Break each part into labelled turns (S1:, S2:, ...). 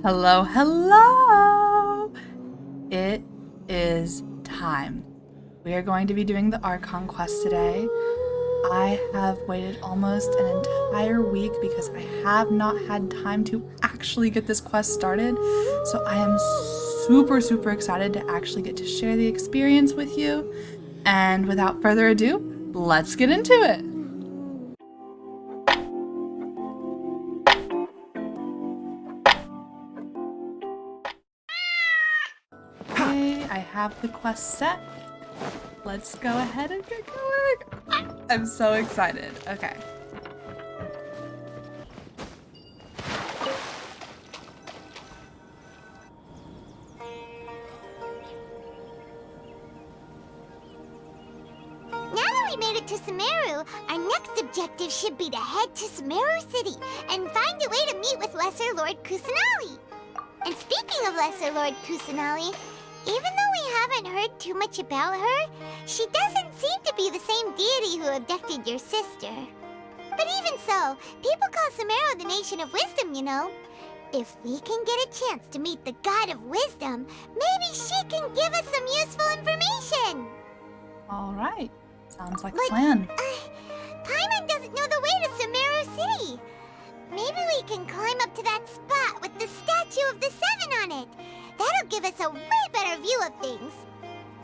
S1: Hello, hello! It is time. We are going to be doing the Archon Quest today. I have waited almost an entire week because I have not had time to actually get this quest started. So I am super excited to actually get to share the experience with you. And without further ado, let's get into it. Okay, I have the quest set. Let's go ahead and get going. I'm so excited. Okay.
S2: Now that we made it to Sumeru, our next objective should be to head to Sumeru City and find a way to meet with Lesser Lord Kusanali. And speaking of Lesser Lord Kusanali, even though we haven't heard too much about her, she doesn't seem to be the same deity who abducted your sister. But even so, people call Sumeru the Nation of Wisdom, you know. If we can get a chance to meet the God of Wisdom, maybe she can give us some useful information.
S1: All right. Sounds like a plan.
S2: Paimon doesn't know the way to Sumeru City. Maybe we can climb up to that spot with the statue of the Seven on it. That'll give us a way better view of things.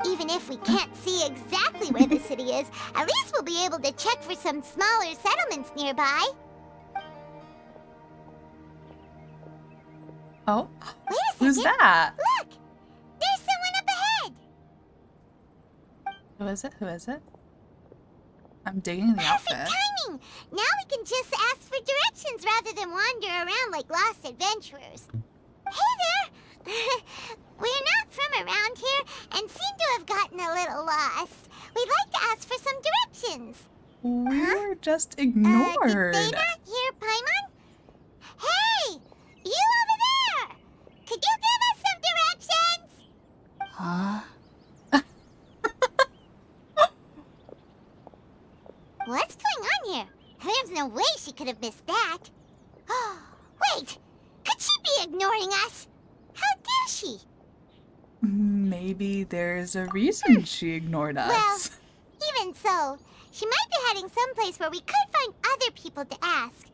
S2: Even if we can't see exactly where the city is, at least we'll be able to check for some smaller settlements nearby.
S1: Oh,
S2: Wait a second.
S1: who's that?
S2: Look! There's someone up ahead!
S1: Who is it? Who is it? I'm digging the
S2: Perfect
S1: outfit.
S2: timing! Now we can just ask for directions rather than wander around like lost adventurers. Hey there! We're not from around here and seem to have gotten a little lost. We'd like to ask for some directions.
S1: We're just ignored.
S2: Did they not hear Paimon? Hey! You over there! Could you give us some directions?
S1: Huh?
S2: What's going on here? There's no way she could have missed that. Oh, wait! Could she be ignoring us? How dare she?
S1: Maybe there's a reason she ignored us.
S2: Well, even so, she might be heading someplace where we could find other people to ask.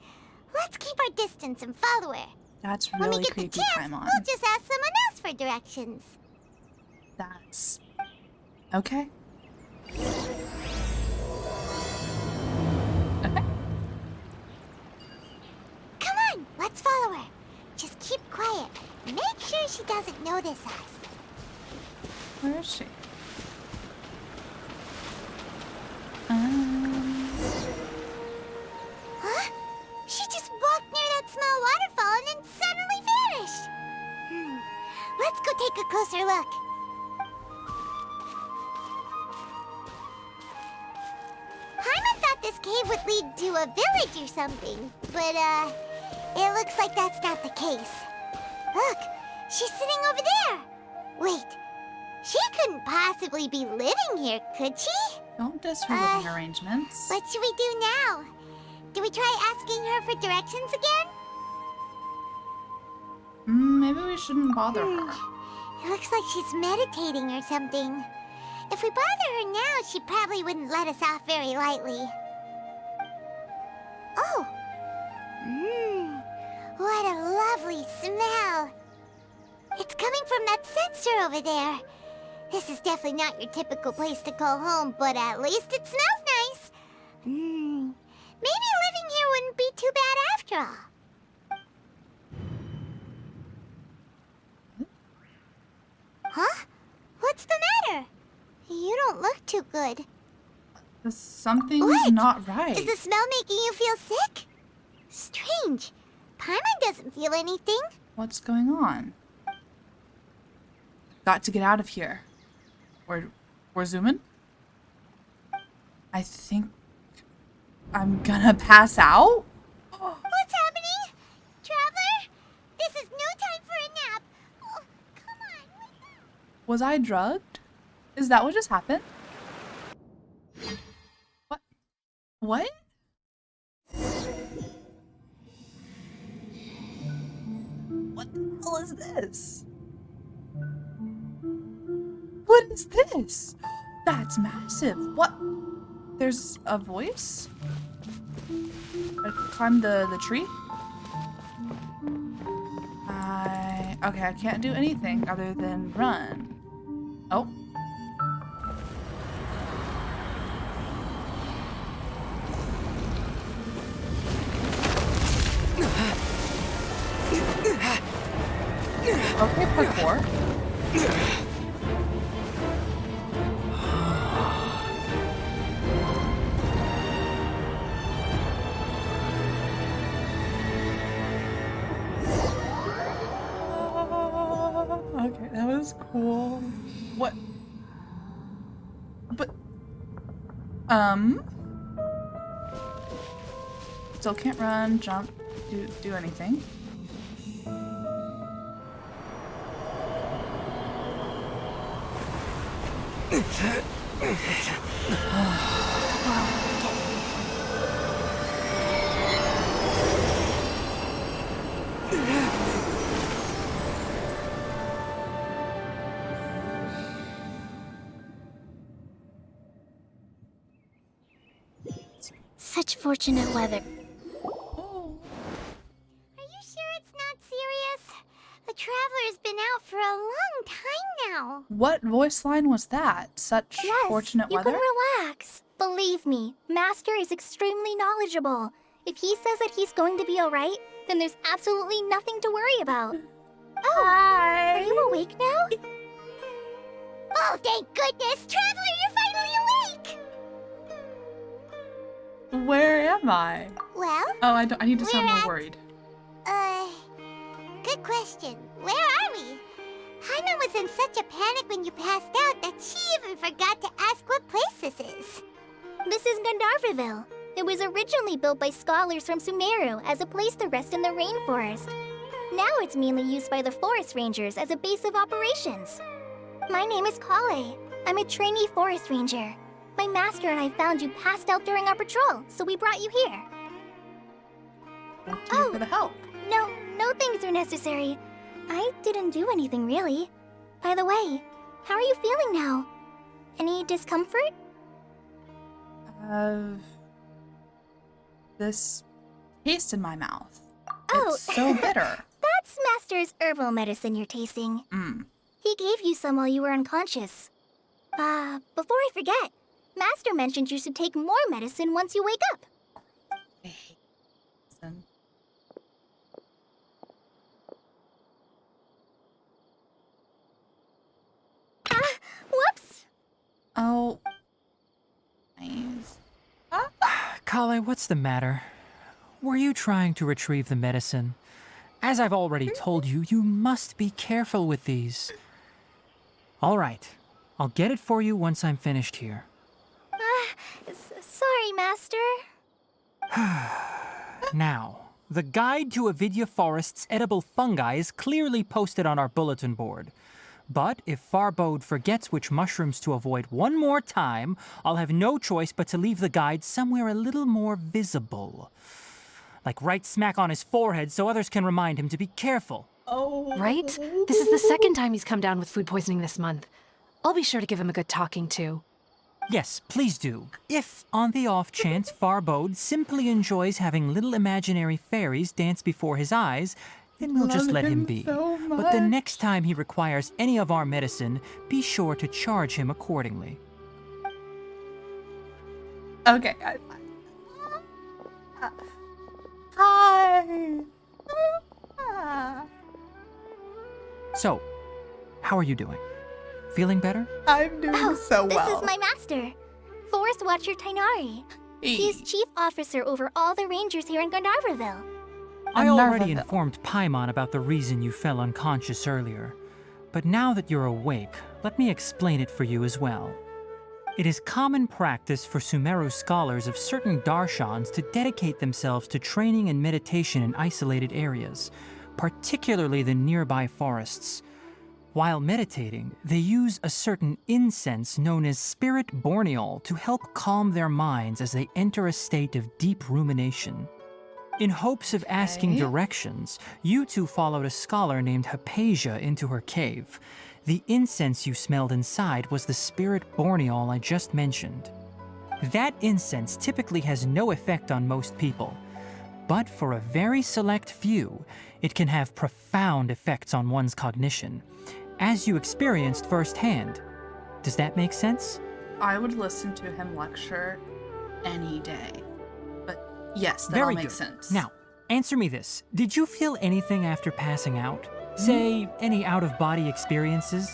S2: Let's keep our distance and follow her.
S1: That's
S2: When we
S1: really
S2: get the
S1: creepy,
S2: chance,
S1: Paimon.
S2: we'll just ask someone else for directions.
S1: That's okay. Okay.
S2: Come on, let's follow her. Just keep quiet. Make sure she doesn't notice us.
S1: Where is she?
S2: Huh? She just walked near that small waterfall and then suddenly vanished. Let's go take a closer look. Paimon thought this cave would lead to a village or something, but it looks like that's not the case. Look, she's sitting over there. Wait, she couldn't possibly be living here, could she?
S1: Don't diss her living arrangements.
S2: What should we do now? Do we try asking her for directions again?
S1: Maybe we shouldn't bother her.
S2: It looks like she's meditating or something. If we bother her now, she probably wouldn't let us off very lightly. Oh! What a lovely smell! It's coming from that sensor over there. This is definitely not your typical place to call home, but at least it smells nice. Maybe living here wouldn't be too bad after all. Huh? What's the matter? You don't look too good.
S1: Something's
S2: What?
S1: not right.
S2: Is the smell making you feel sick? Strange. Paimon doesn't feel anything.
S1: What's going on? Got to get out of here. We're zooming? I think I'm gonna pass out?
S2: What's happening? Traveler? This is no time for a nap. Oh, come on, wake up.
S1: Was I drugged? Is that what just happened? What? What? What the hell is this? What is this? That's massive. What? There's a voice? I climb the tree? Okay, I can't do anything other than run. Oh. Okay, parkour. Okay, that was cool. What? But, still can't run, jump, do anything.
S2: Such fortunate weather.
S1: Oh.
S2: Are you sure it's not serious? The Traveler's been out for a long time now.
S1: What voice line was that? Such fortunate weather?
S2: You can relax. Believe me, Master is extremely knowledgeable. If he says that he's going to be alright, then there's absolutely nothing to worry about. Oh,
S1: Hi.
S2: are you awake now? Oh, thank goodness! Traveler, you're finally awake!
S1: Where am I?
S2: Well,
S1: Oh, I need to sound
S2: we're
S1: more
S2: at-
S1: worried.
S2: good question. Where are we? Hana was in such a panic when you passed out that she even forgot to ask what place this is. This is Gandharvaville. It was originally built by scholars from Sumeru as a place to rest in the rainforest. Now it's mainly used by the forest rangers as a base of operations. My name is Kale. I'm a trainee forest ranger. My master and I found you passed out during our patrol, so we brought you here.
S1: Thank you for the help.
S2: No things are necessary. I didn't do anything really. By the way, how are you feeling now? Any discomfort?
S1: This taste in my mouth.
S2: Oh.
S1: It's so bitter.
S2: That's Master's herbal medicine you're tasting. He gave you some while you were unconscious. Before I forget, Master mentioned you should take more medicine once you wake up.
S1: I hate medicine.
S2: Whoops!
S1: Oh. Nice.
S3: Kale, what's the matter? Were you trying to retrieve the medicine? As I've already told you, you must be careful with these. All right, I'll get it for you once I'm finished here.
S2: Sorry, Master.
S3: Now, the guide to Avidya Forest's edible fungi is clearly posted on our bulletin board. But if Farbode forgets which mushrooms to avoid one more time, I'll have no choice but to leave the guide somewhere a little more visible. Like right smack on his forehead so others can remind him to be careful.
S1: Oh.
S4: Right? This is the second time he's come down with food poisoning this month. I'll be sure to give him a good talking to.
S3: Yes, please do. If, on the off chance, Farbode simply enjoys having little imaginary fairies dance before his eyes, then we'll just let him be.
S1: So
S3: But the
S1: much.
S3: next time he requires any of our medicine, be sure to charge him accordingly.
S1: Okay. Hi.
S3: So, how are you doing? Feeling better?
S1: I'm doing so well.
S2: This is my master, Forest Watcher Tainari. He's chief officer over all the rangers here in Gandharvaville.
S3: I already
S1: Narvaville.
S3: informed Paimon about the reason you fell unconscious earlier. But now that you're awake, let me explain it for you as well. It is common practice for Sumeru scholars of certain darshans to dedicate themselves to training and meditation in isolated areas, particularly the nearby forests. While meditating, they use a certain incense known as spirit borneol to help calm their minds as they enter a state of deep rumination. In hopes of asking
S1: Okay.
S3: directions, you two followed a scholar named Hypatia into her cave. The incense you smelled inside was the spirit borneol I just mentioned. That incense typically has no effect on most people, but for a very select few, it can have profound effects on one's cognition, as you experienced firsthand. Does that make sense?
S1: I would listen to him lecture any day. But yes, that all
S3: Very
S1: makes
S3: good.
S1: sense.
S3: Now, answer me this. Did you feel anything after passing out? Say, any out-of-body experiences?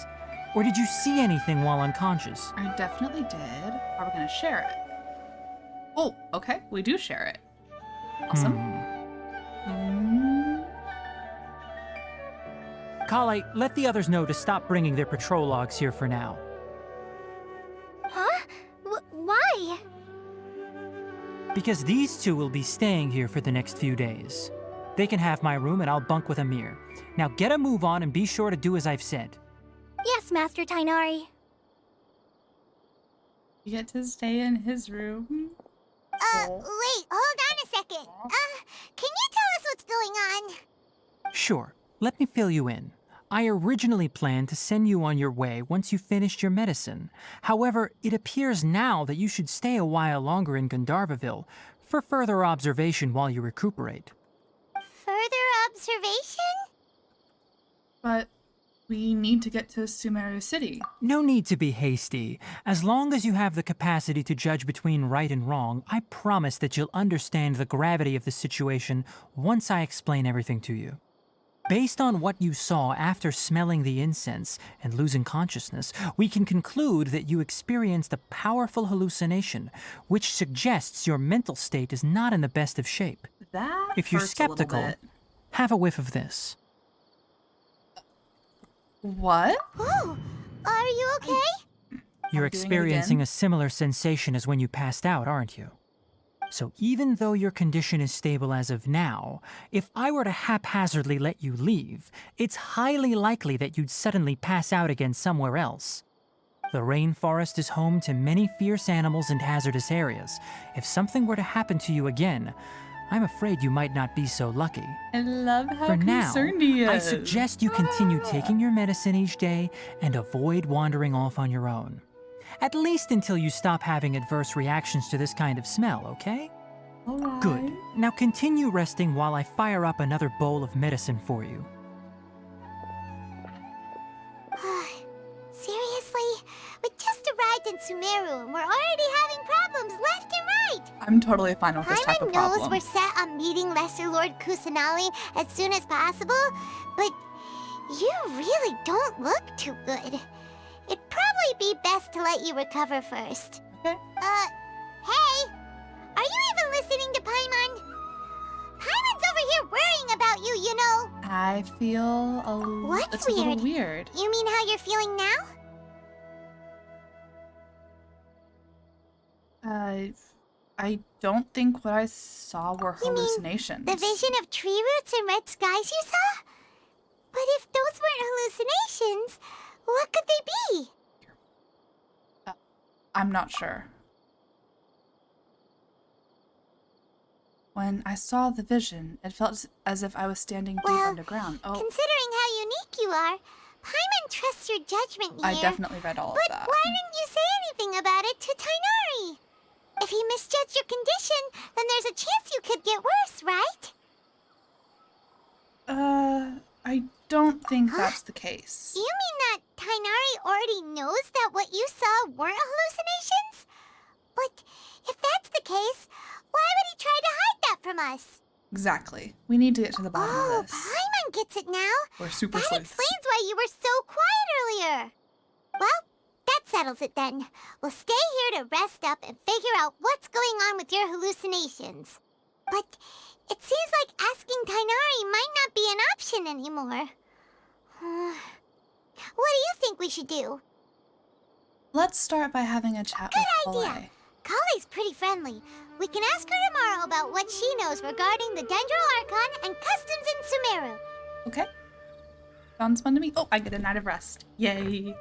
S3: Or did you see anything while unconscious?
S1: I definitely did. Are we gonna share it? Oh, okay. We do share it. Awesome. Mm.
S3: Kale, let the others know to stop bringing their patrol logs here for now.
S2: Huh? Why?
S3: Because these two will be staying here for the next few days. They can have my room and I'll bunk with Amir. Now get a move on and be sure to do as I've said.
S2: Yes, Master Tainari.
S1: You get to stay in his room.
S2: Wait, hold on a second. Can you tell us what's going on?
S3: Sure, let me fill you in. I originally planned to send you on your way once you finished your medicine. However, it appears now that you should stay a while longer in Gandharvaville for further observation while you recuperate.
S2: Further observation?
S1: But we need to get to Sumeru City.
S3: No need to be hasty. As long as you have the capacity to judge between right and wrong, I promise that you'll understand the gravity of the situation once I explain everything to you. Based on what you saw after smelling the incense and losing consciousness, we can conclude that you experienced a powerful hallucination, which suggests your mental state is not in the best of shape.
S1: That
S3: If you're
S1: hurts a little
S3: skeptical,
S1: bit.
S3: have a whiff of this.
S1: What?
S2: Oh, are you okay?
S3: You're
S1: I'm doing it
S3: experiencing
S1: again.
S3: a similar sensation as when you passed out, aren't you? So even though your condition is stable as of now, if I were to haphazardly let you leave, it's highly likely that you'd suddenly pass out again somewhere else. The rainforest is home to many fierce animals and hazardous areas. If something were to happen to you again, I'm afraid you might not be so lucky.
S1: I love how
S3: For now,
S1: concerned he is.
S3: I suggest you continue taking your medicine each day and avoid wandering off on your own. At least until you stop having adverse reactions to this kind of smell, okay?
S1: All right.
S3: Good. Now continue resting while I fire up another bowl of medicine for you.
S2: Seriously? We just arrived in Sumeru and we're already having problems left and right.
S1: I'm totally fine with this type
S2: Paimon
S1: of
S2: knows
S1: problem.
S2: we're set on meeting Lesser Lord Kusanali as soon as possible, but you really don't look too good. It'd probably be best to let you recover first.
S1: Okay.
S2: Hey! Are you even listening to Paimon? Paimon's over here worrying about you, you know.
S1: I feel
S2: What's
S1: it's a little
S2: weird?
S1: weird.
S2: You mean how you're feeling now?
S1: I don't think what I saw were
S2: You mean
S1: hallucinations.
S2: The vision of tree roots and red skies you saw? But if those weren't hallucinations, what could they be?
S1: I'm not sure. When I saw the vision, it felt as if I was standing deep
S2: Well,
S1: underground. Oh,
S2: Considering how unique you are, Paimon trusts your judgment here.
S1: I definitely read all of
S2: But
S1: that.
S2: why didn't you say anything about it to Tainari? If he misjudged your condition, then there's a chance you could get worse, right?
S1: I don't think
S2: Huh?
S1: that's the case.
S2: You mean that Tainari already knows that what you saw weren't hallucinations? But if that's the case, why would he try to hide that from us?
S1: Exactly. We need to get to the bottom
S2: Oh,
S1: of this.
S2: Paimon gets it now.
S1: We're super
S2: That
S1: sleuths.
S2: explains why you were so quiet earlier. Well, that settles it then. We'll stay here to rest up and figure out what's going on with your hallucinations. But it seems like asking Tainari might not be an option anymore. What do you think we should do?
S1: Let's start by having a chat
S2: Good
S1: with
S2: idea.
S1: Kale.
S2: Kale's pretty friendly. We can ask her tomorrow about what she knows regarding the Dendro Archon and customs in Sumeru.
S1: Okay. Sounds fun to me. Oh, I get a night of rest. Yay.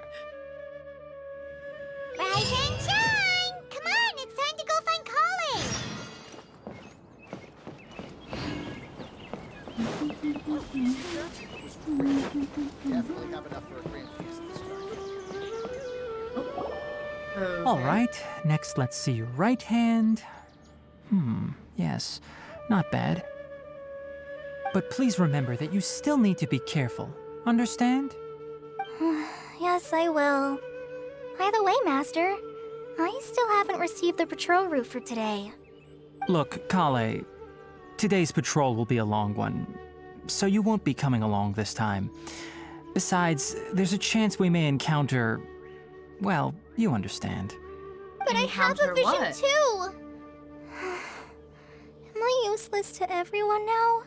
S2: Rise and shine! Come on, it's time to go find Kale!
S5: Definitely have enough for a grand feast this time.
S1: Okay.
S3: All right, next let's see your right hand. Yes, not bad. But please remember that you still need to be careful. Understand?
S6: Yes, I will. By the way, Master, I still haven't received the patrol route for today.
S3: Look, Kale, today's patrol will be a long one, so you won't be coming along this time. Besides, there's a chance we may encounter... well, you understand.
S6: But I have a
S1: Encounter
S6: vision
S1: what?
S6: too! Am I useless to everyone now?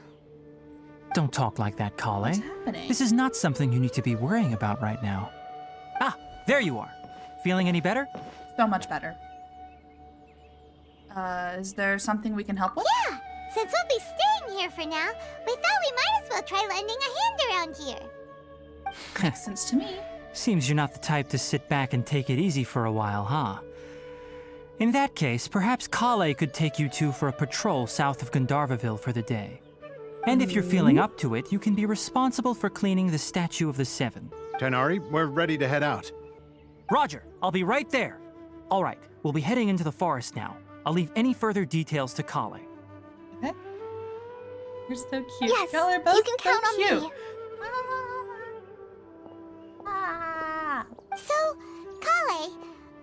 S3: Don't talk like that, Kale.
S1: What's happening?
S3: This is not something you need to be worrying about right now. Ah, there you are. Feeling any better?
S1: So much better. Is there something we can help with?
S2: Yeah, since we'll be staying here for now, we thought we might as well try lending a hand around here.
S1: Makes sense to me.
S3: Seems you're not the type to sit back and take it easy for a while, huh? In that case, perhaps Kale could take you two for a patrol south of Gandharvaville for the day. And if you're feeling up to it, you can be responsible for cleaning the Statue of the Seven.
S5: Tighnari, we're ready to head out.
S3: Roger, I'll be right there. All right, we'll be heading into the forest now. I'll leave any further details to Kale.
S1: Okay. You're so cute.
S6: Yes,
S1: Y'all are both
S6: you can
S1: so
S6: count on
S1: cute.
S6: me.
S2: So, Kale,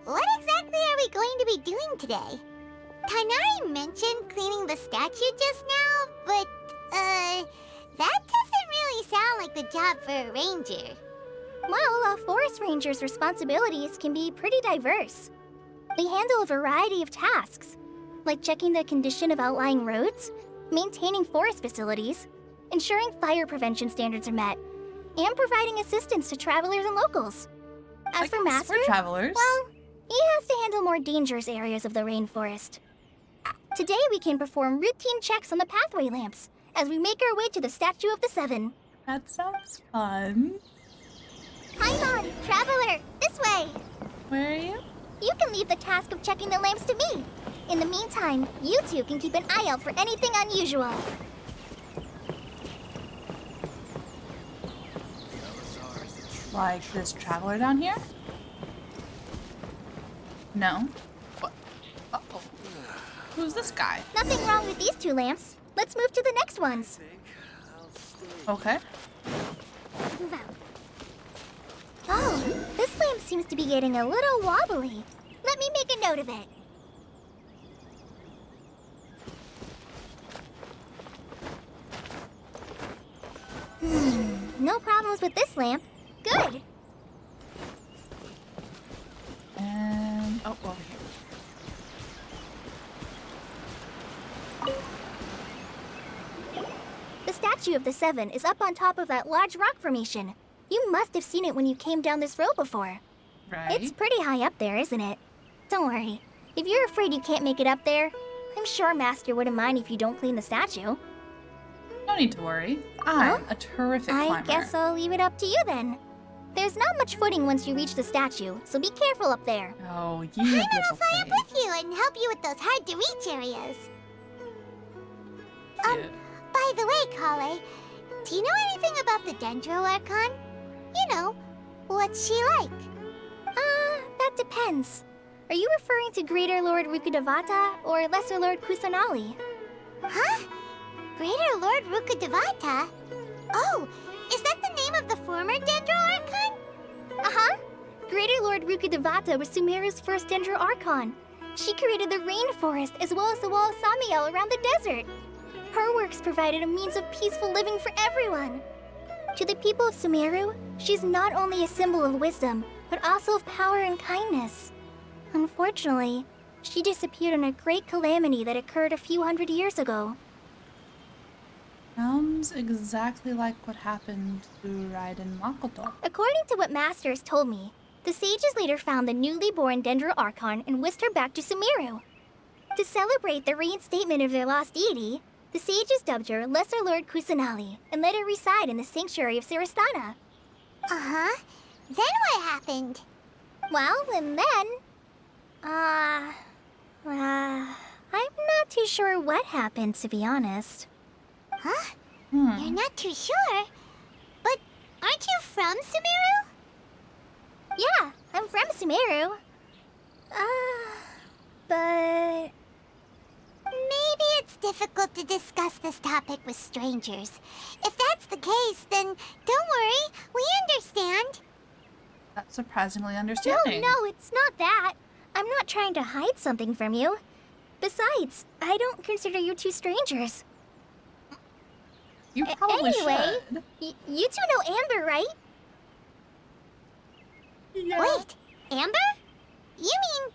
S2: what exactly are we going to be doing today? Tainari mentioned cleaning the statue just now, but, that doesn't really sound like the job for a ranger.
S6: Well, a forest ranger's responsibilities can be pretty diverse. They handle a variety of tasks, like checking the condition of outlying roads, maintaining forest facilities, ensuring fire prevention standards are met, and providing assistance to travelers and locals. As
S1: I
S6: for
S1: guess
S6: Master,
S1: we're travelers.
S6: well, he has to handle more dangerous areas of the rainforest. Today we can perform routine checks on the pathway lamps as we make our way to the Statue of the Seven.
S1: That sounds fun.
S6: Paimon, traveler, this way!
S1: Where are you?
S6: You can leave the task of checking the lamps to me. In the meantime, you two can keep an eye out for anything unusual.
S1: Like this traveler down here? No. What? Uh-oh. Who's this guy?
S6: Nothing wrong with these two lamps. Let's move to the next ones.
S1: Okay.
S6: Move out. Oh, this lamp seems to be getting a little wobbly. Let me make a note of it. No problems with this lamp. Good.
S1: And oh, over here.
S6: The Statue of the Seven is up on top of that large rock formation. You must have seen it when you came down this road before.
S1: Right.
S6: It's pretty high up there, isn't it? Don't worry. If you're afraid you can't make it up there, I'm sure Master wouldn't mind if you don't clean the statue.
S1: No need to worry. I'm
S6: Well,
S1: a terrific
S6: I
S1: climber.
S6: guess I'll leave it up to you then. There's not much footing once you reach the statue, so be careful up there.
S1: Oh, you
S2: Paimon
S1: little
S2: will fly up
S1: pig.
S2: with you and help you with those hard-to-reach areas.
S1: Cute.
S2: By the way, Kale, do you know anything about the Dendro Archon? You know, what's she like?
S6: That depends. Are you referring to Greater Lord Rukkhadevata or Lesser Lord Kusanali?
S2: Huh? Greater Lord Rukkhadevata? Oh, is that the name of the former Dendro Archon?
S6: Uh-huh. Greater Lord Rukkhadevata was Sumeru's first Dendro Archon. She created the rainforest as well as the wall of Samiel around the desert. Her works provided a means of peaceful living for everyone. To the people of Sumeru, she's not only a symbol of wisdom, but also of power and kindness. Unfortunately, she disappeared in a great calamity that occurred a few hundred years ago.
S1: Sounds exactly like what happened to Raiden Makoto.
S6: According to what Master has told me, the sages later found the newly born Dendro Archon and whisked her back to Sumeru. To celebrate the reinstatement of their lost deity, the sages dubbed her Lesser Lord Kusanali and let her reside in the sanctuary of Siristana.
S2: Uh-huh. Then what happened?
S6: Well, and then... I'm not too sure what happened, to be honest.
S2: Huh?
S1: Hmm.
S2: You're not too sure? But Aren't you from Sumeru?
S6: Yeah, I'm from Sumeru. But...
S2: Maybe it's difficult to discuss this topic with strangers. If that's the case, then don't worry, we understand.
S1: That's surprisingly
S6: No,
S1: understanding.
S6: it's not that. I'm not trying to hide something from you. Besides, I don't consider you two strangers.
S1: You probably
S6: Anyway,
S1: should.
S6: You two know Amber, right?
S1: Yeah.
S2: Wait, Amber? You mean...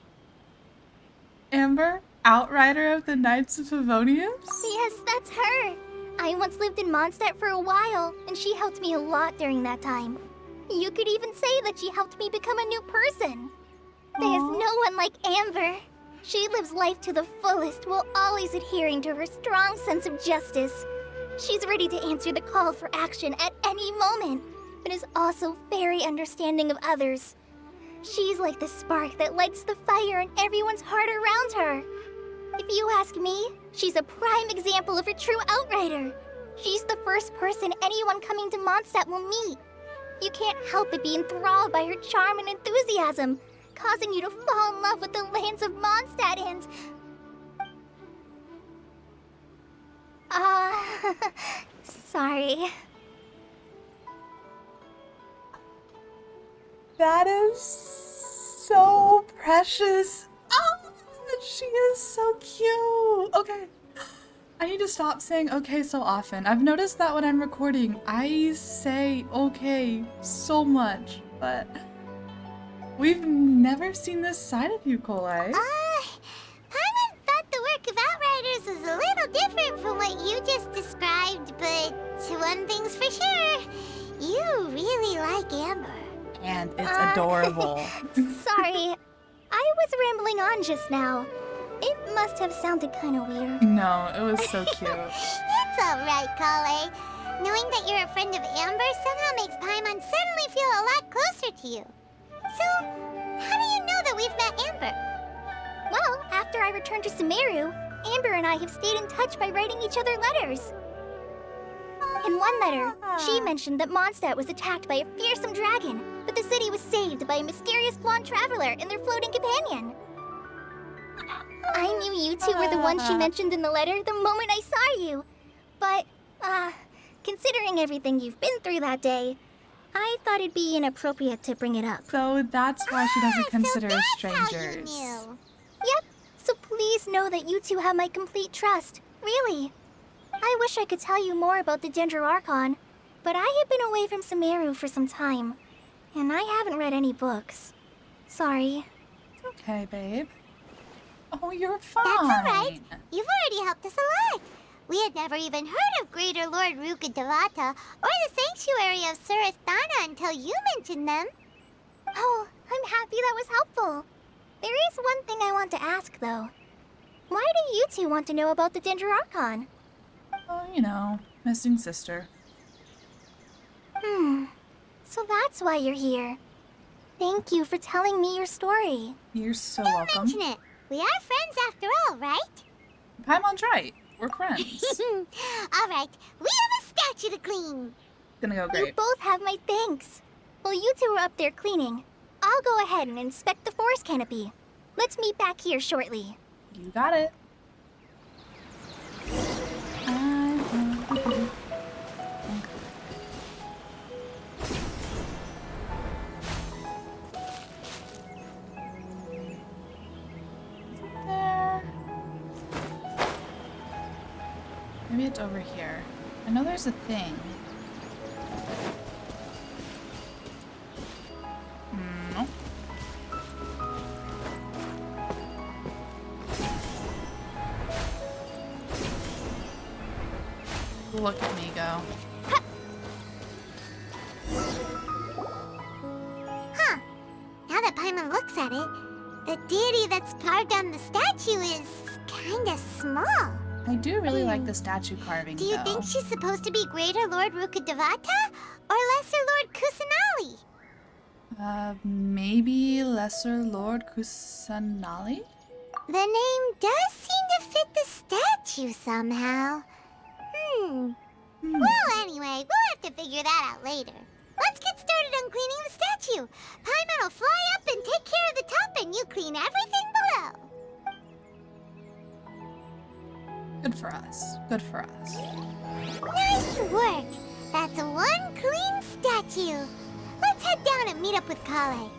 S1: Amber, outrider of the Knights of Favonius?
S6: Yes, that's her. I once lived in Mondstadt for a while, and she helped me a lot during that time. You could even say that she helped me become a new person. There's
S1: Aw.
S6: no one like Amber. She lives life to the fullest while always adhering to her strong sense of justice. She's ready to answer the call for action at any moment, but is also very understanding of others. She's like the spark that lights the fire in everyone's heart around her. If you ask me, she's a prime example of a true outrider. She's the first person anyone coming to Mondstadt will meet. You can't help but be enthralled by her charm and enthusiasm, causing you to fall in love with the lands of Mondstadt and... sorry.
S1: That is so precious. Oh, she is so cute. Okay. I need to stop saying okay so often. I've noticed that when I'm recording, I say okay so much, but we've never seen this side of you, Kolai.
S2: Paimon thought the work of Outriders was a little different from what you just described, but one thing's for sure, you really like Amber.
S1: And it's adorable.
S6: Sorry. I was rambling on just now. It must have sounded kind of weird.
S1: No, it was so cute.
S2: It's alright, Kale. Knowing that you're a friend of Amber somehow makes Paimon suddenly feel a lot closer to you. So, how do you know that we've met Amber?
S6: Well, after I returned to Sumeru, Amber and I have stayed in touch by writing each other letters. In one letter, she mentioned that Mondstadt was attacked by a fearsome dragon, but the city was saved by a mysterious blonde traveler and their floating companion. I knew you two were the ones she mentioned in the letter the moment I saw you. But, considering everything you've been through that day, I thought it'd be inappropriate to bring it up.
S1: So that's why she doesn't consider us
S2: so that's how you
S1: strangers.
S2: knew.
S6: Yep, so please know that you two have my complete trust. Really. I wish I could tell you more about the Ginger Archon, but I have been away from Sumeru for some time, and I haven't read any books. Sorry.
S1: It's okay, babe. Oh, you're fine.
S2: That's alright. You've already helped us a lot. We had never even heard of Greater Lord Ruka Devata or the Sanctuary of Surasthana until you mentioned them.
S6: Oh, I'm happy that was helpful. There is one thing I want to ask, though. Why do you two want to know about the Ginger Archon?
S1: Oh, you know, missing sister.
S6: So that's why you're here. Thank you for telling me your story.
S1: You're so
S2: Don't
S1: welcome.
S2: mention it. We are friends after all, right?
S1: Paimon's right. We're friends.
S2: Alright, we have a statue to clean.
S1: Gonna go
S6: You
S1: great.
S6: both have my thanks. While you two are up there cleaning, I'll go ahead and inspect the forest canopy. Let's meet back here shortly.
S1: You got it. There. Maybe it's over here. I know there's a thing. Nope. Look at me go.
S2: Huh. Now that Paimon looks at it, the deity that's carved on the statue is kinda small.
S1: I do really like the statue carving,
S2: Do you
S1: though.
S2: think she's supposed to be Greater Lord Rukadevata or Lesser Lord Kusanali?
S1: Maybe Lesser Lord Kusanali?
S2: The name does seem to fit the statue somehow. Well, anyway, we'll have to figure that out later. Let's get started on cleaning the statue. Paimon will fly up and take care of the top, and you clean everything below.
S1: Good for us. Good for us.
S2: Nice work. That's one clean statue. Let's head down and meet up with Kale.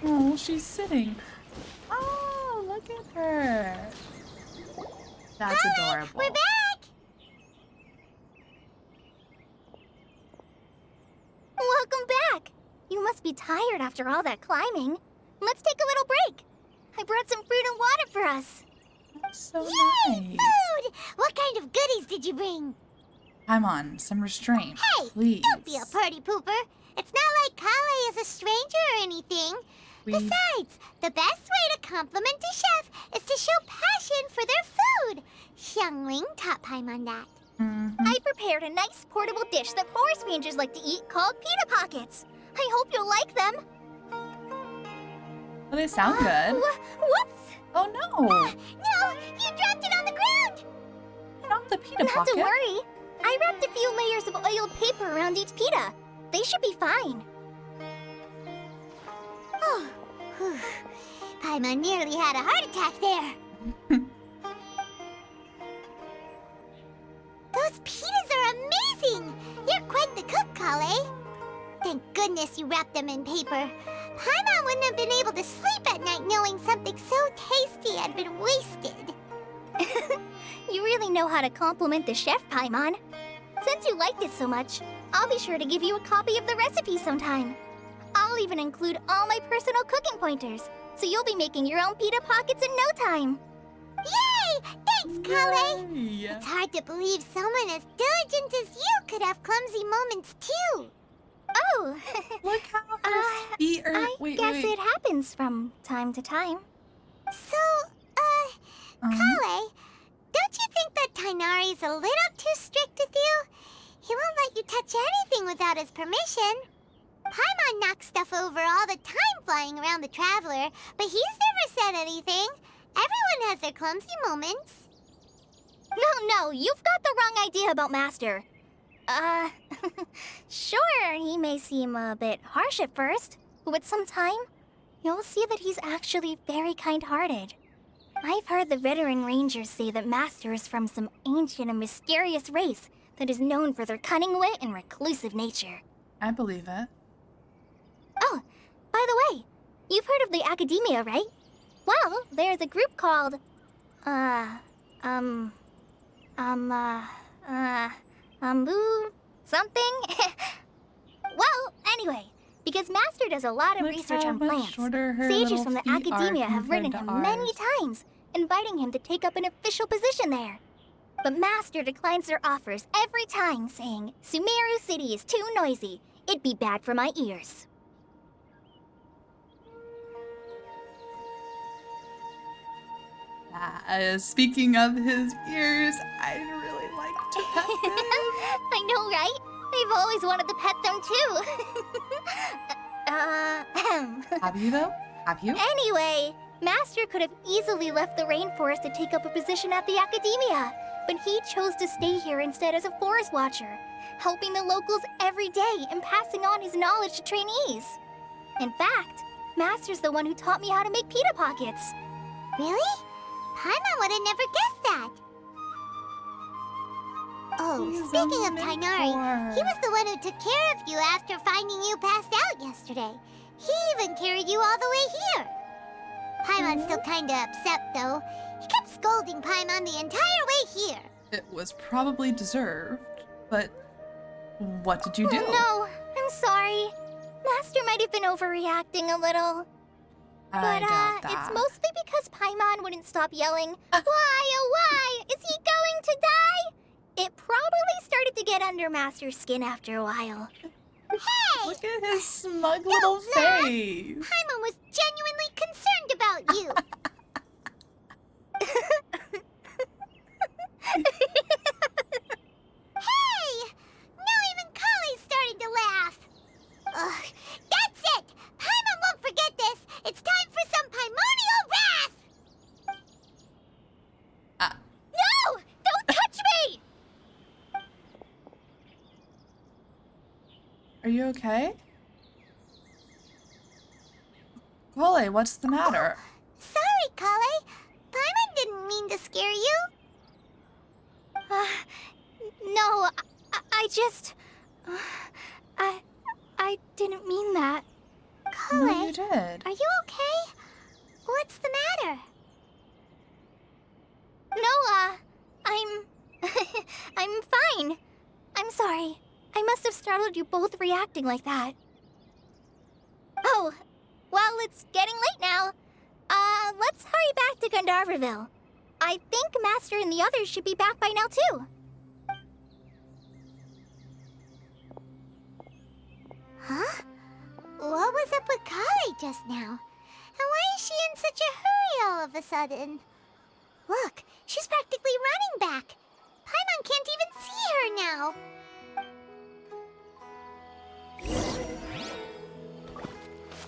S1: Oh, she's sitting. Oh, look at her. That's adorable.
S2: We're back!
S6: Welcome back! You must be tired after all that climbing. Let's take a little break. I brought some fruit and water for us.
S1: That's so
S2: Yay!
S1: nice.
S2: Food! What kind of goodies did you bring?
S1: Paimon, some restraint.
S2: Hey,
S1: please.
S2: don't be a party pooper. It's not like Kale is a stranger or anything. Besides, the best way to compliment a chef is to show passion for their food. Xiangling taught Paimon that.
S6: I prepared a nice portable dish that forest rangers like to eat called pita pockets. I hope you'll like them.
S1: Well, they sound good.
S6: Whoops!
S1: Oh no!
S2: No, you dropped it on the ground.
S1: Not the pita
S6: Not
S1: pocket.
S6: to worry. I wrapped a few layers of oiled paper around each pita. They should be fine.
S2: Oh, whew. Paimon nearly had a heart attack there. Those pitas are amazing! You're quite the cook, Kale. Thank goodness you wrapped them in paper. Paimon wouldn't have been able to sleep at night knowing something so tasty had been wasted.
S6: You really know how to compliment the chef, Paimon. Since you liked it so much, I'll be sure to give you a copy of the recipe sometime. I'll even include all my personal cooking pointers, so you'll be making your own pita pockets in no time.
S2: Yay! Thanks, Kale!
S1: Yay.
S2: It's hard to believe someone as diligent as you could have clumsy moments too.
S6: Oh,
S1: Look how her feet are.
S6: I
S1: wait,
S6: guess
S1: wait, wait.
S6: it happens from time to time.
S2: So, Kale, don't you think that Tainari's a little too strict with you? He won't let you touch anything without his permission. Paimon knocks stuff over all the time flying around the Traveler, but he's never said anything. Everyone has their clumsy moments.
S6: No, you've got the wrong idea about Master. Sure, he may seem a bit harsh at first, but with some time, you'll see that he's actually very kind-hearted. I've heard the veteran rangers say that Master is from some ancient and mysterious race that is known for their cunning wit and reclusive nature.
S1: I believe it.
S6: Oh, by the way, you've heard of the Academia, right? Well, there's a group called, something? Well, anyway, because Master does a lot of
S1: Look
S6: research
S1: how
S6: on
S1: much
S6: plants,
S1: shorter her
S6: sages
S1: little
S6: from the
S1: feet are
S6: Academia have written
S1: compared
S6: him
S1: to
S6: many
S1: ours.
S6: times, inviting him to take up an official position there. But Master declines their offers every time, saying, Sumeru City is too noisy. It'd be bad for my ears.
S1: Speaking of his ears, I'd really like to pet them.
S6: I know, right? I've always wanted to pet them too.
S1: Have you though? Have you?
S6: Anyway, Master could have easily left the rainforest to take up a position at the Academia, but he chose to stay here instead as a forest watcher, helping the locals every day and passing on his knowledge to trainees. In fact, Master's the one who taught me how to make pita pockets.
S2: Really? Paimon would have never guessed that. Oh,
S1: He's
S2: speaking of
S1: a
S2: Tainari,
S1: mentor.
S2: he was the one who took care of you after finding you passed out yesterday. He even carried you all the way here. Paimon's still kinda upset, though. He kept scolding Paimon the entire way here.
S1: It was probably deserved, but what did you do?
S6: Oh, no, I'm sorry. Master might have been overreacting a little.
S1: I
S6: But,
S1: doubt that.
S6: it's mostly because Paimon wouldn't stop yelling, Why, oh why? Is he going to die? It probably started to get under Master's skin after a while.
S2: Hey!
S1: Look at his smug little
S2: laugh.
S1: face.
S2: Paimon was genuinely concerned about you. Hey! Now even Kali's starting to laugh. Ugh, that's it! Paimon won't forget this! It's time for some Paimonial wrath!
S1: Ah.
S2: No! Don't touch me!
S1: Are you okay? Kale, what's the matter?
S2: Sorry, Kale. Paimon didn't mean to scare you.
S6: No, I just. I didn't mean that.
S2: Kale,
S1: No, you did.
S2: are you okay? What's the matter?
S6: No, I'm. I'm fine. I'm sorry. I must have startled you both reacting like that. Oh, well, it's getting late now. Let's hurry back to Gandharvaville. I think Master and the others should be back by now, too.
S2: Huh? What was up with Kale just now? And why is she in such a hurry all of a sudden? Look, she's practically running back. Paimon can't even see her now.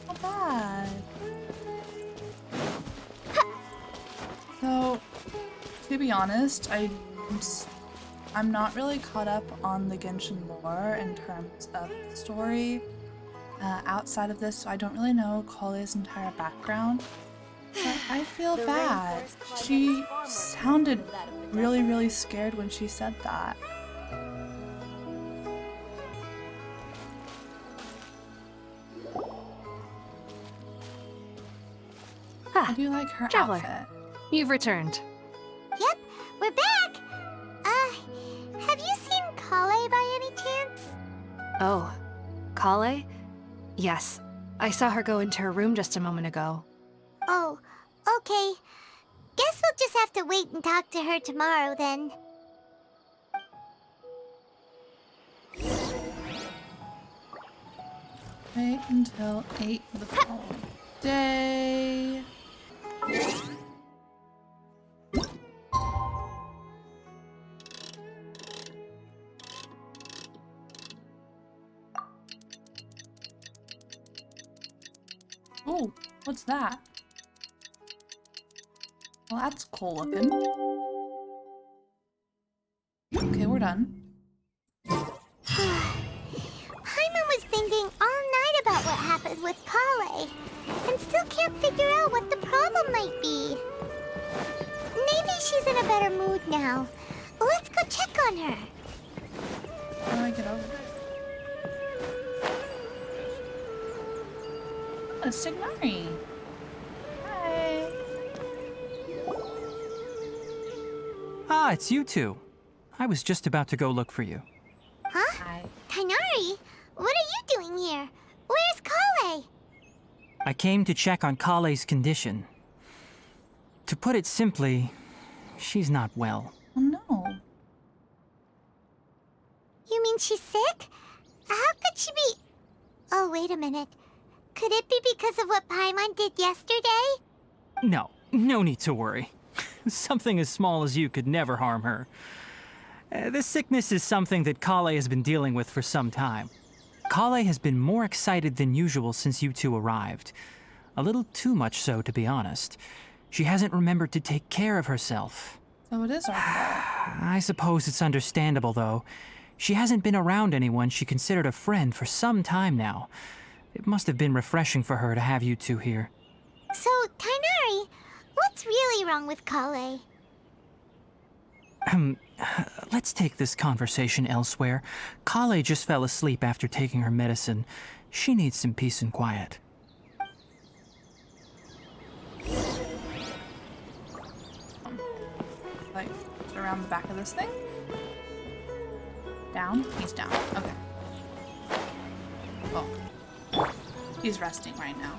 S1: Not bad. So, to be honest, I'm not really caught up on the Genshin lore in terms of the story outside of this, so I don't really know Kale's entire background. But I feel bad. She sounded really, really scared when she said that. I do like her
S4: Traveler.
S1: outfit.
S4: You've returned.
S2: Yep, we're back. Have you seen Kale by any chance?
S4: Oh, Kale? Yes. I saw her go into her room just a moment ago.
S2: Oh, okay. Guess we'll just have to wait and talk to her tomorrow then.
S1: Wait until 8 the following day. Ooh, what's that? Well, that's cool looking. Okay, we're done.
S2: Paimon was thinking all night about what happened with Kale, and still can't figure out what the problem might be. Maybe she's in a better mood now. Let's go check on her.
S1: How do I get over it? Oh, it's Signari. Hi.
S3: Ah, it's you two. I was just about to go look for you.
S2: Huh?
S1: Hi.
S2: Tainari, what are you doing here? Where's Kale?
S3: I came to check on Kale's condition. To put it simply, she's not well.
S1: Oh no.
S2: You mean she's sick? How could she be... Oh, wait a minute. Could it be because of what Paimon did yesterday?
S3: No need to worry. Something as small as you could never harm her. This sickness is something that Kale has been dealing with for some time. Kale has been more excited than usual since you two arrived. A little too much so, to be honest. She hasn't remembered to take care of herself.
S1: So it is our fault.
S3: I suppose it's understandable, though. She hasn't been around anyone she considered a friend for some time now. It must have been refreshing for her to have you two here.
S2: So, Tainari, what's really wrong with Kale?
S3: Let's take this conversation elsewhere. Kale just fell asleep after taking her medicine. She needs some peace and quiet.
S1: Like, around the back of this thing? Down? He's down. Okay. Oh. He's resting right now.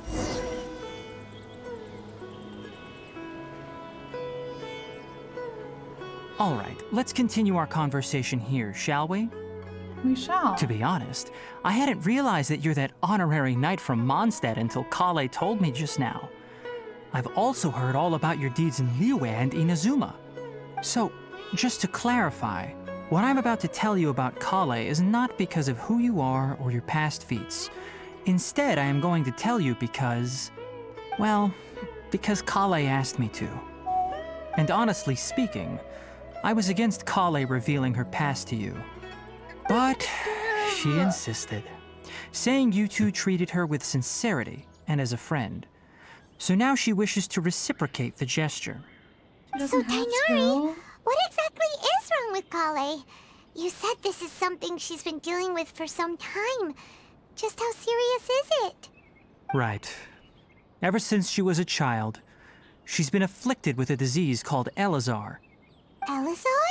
S3: All right, let's continue our conversation here, shall we?
S1: We shall.
S3: To be honest, I hadn't realized that you're that honorary knight from Mondstadt until Kale told me just now. I've also heard all about your deeds in Liyue and Inazuma. So, just to clarify, what I'm about to tell you about Kale is not because of who you are or your past feats. Instead, I am going to tell you because, well, because Kale asked me to. And honestly speaking, I was against Kale revealing her past to you. But she insisted, saying you two treated her with sincerity and as a friend. So now she wishes to reciprocate the gesture.
S1: She
S2: So,
S1: doesn't have
S2: Tainari,
S1: to.
S2: what exactly is wrong with Kale? You said this is something she's been dealing with for some time. Just how serious is it?
S3: Right. Ever since she was a child, she's been afflicted with a disease called Elazar.
S2: Elazar?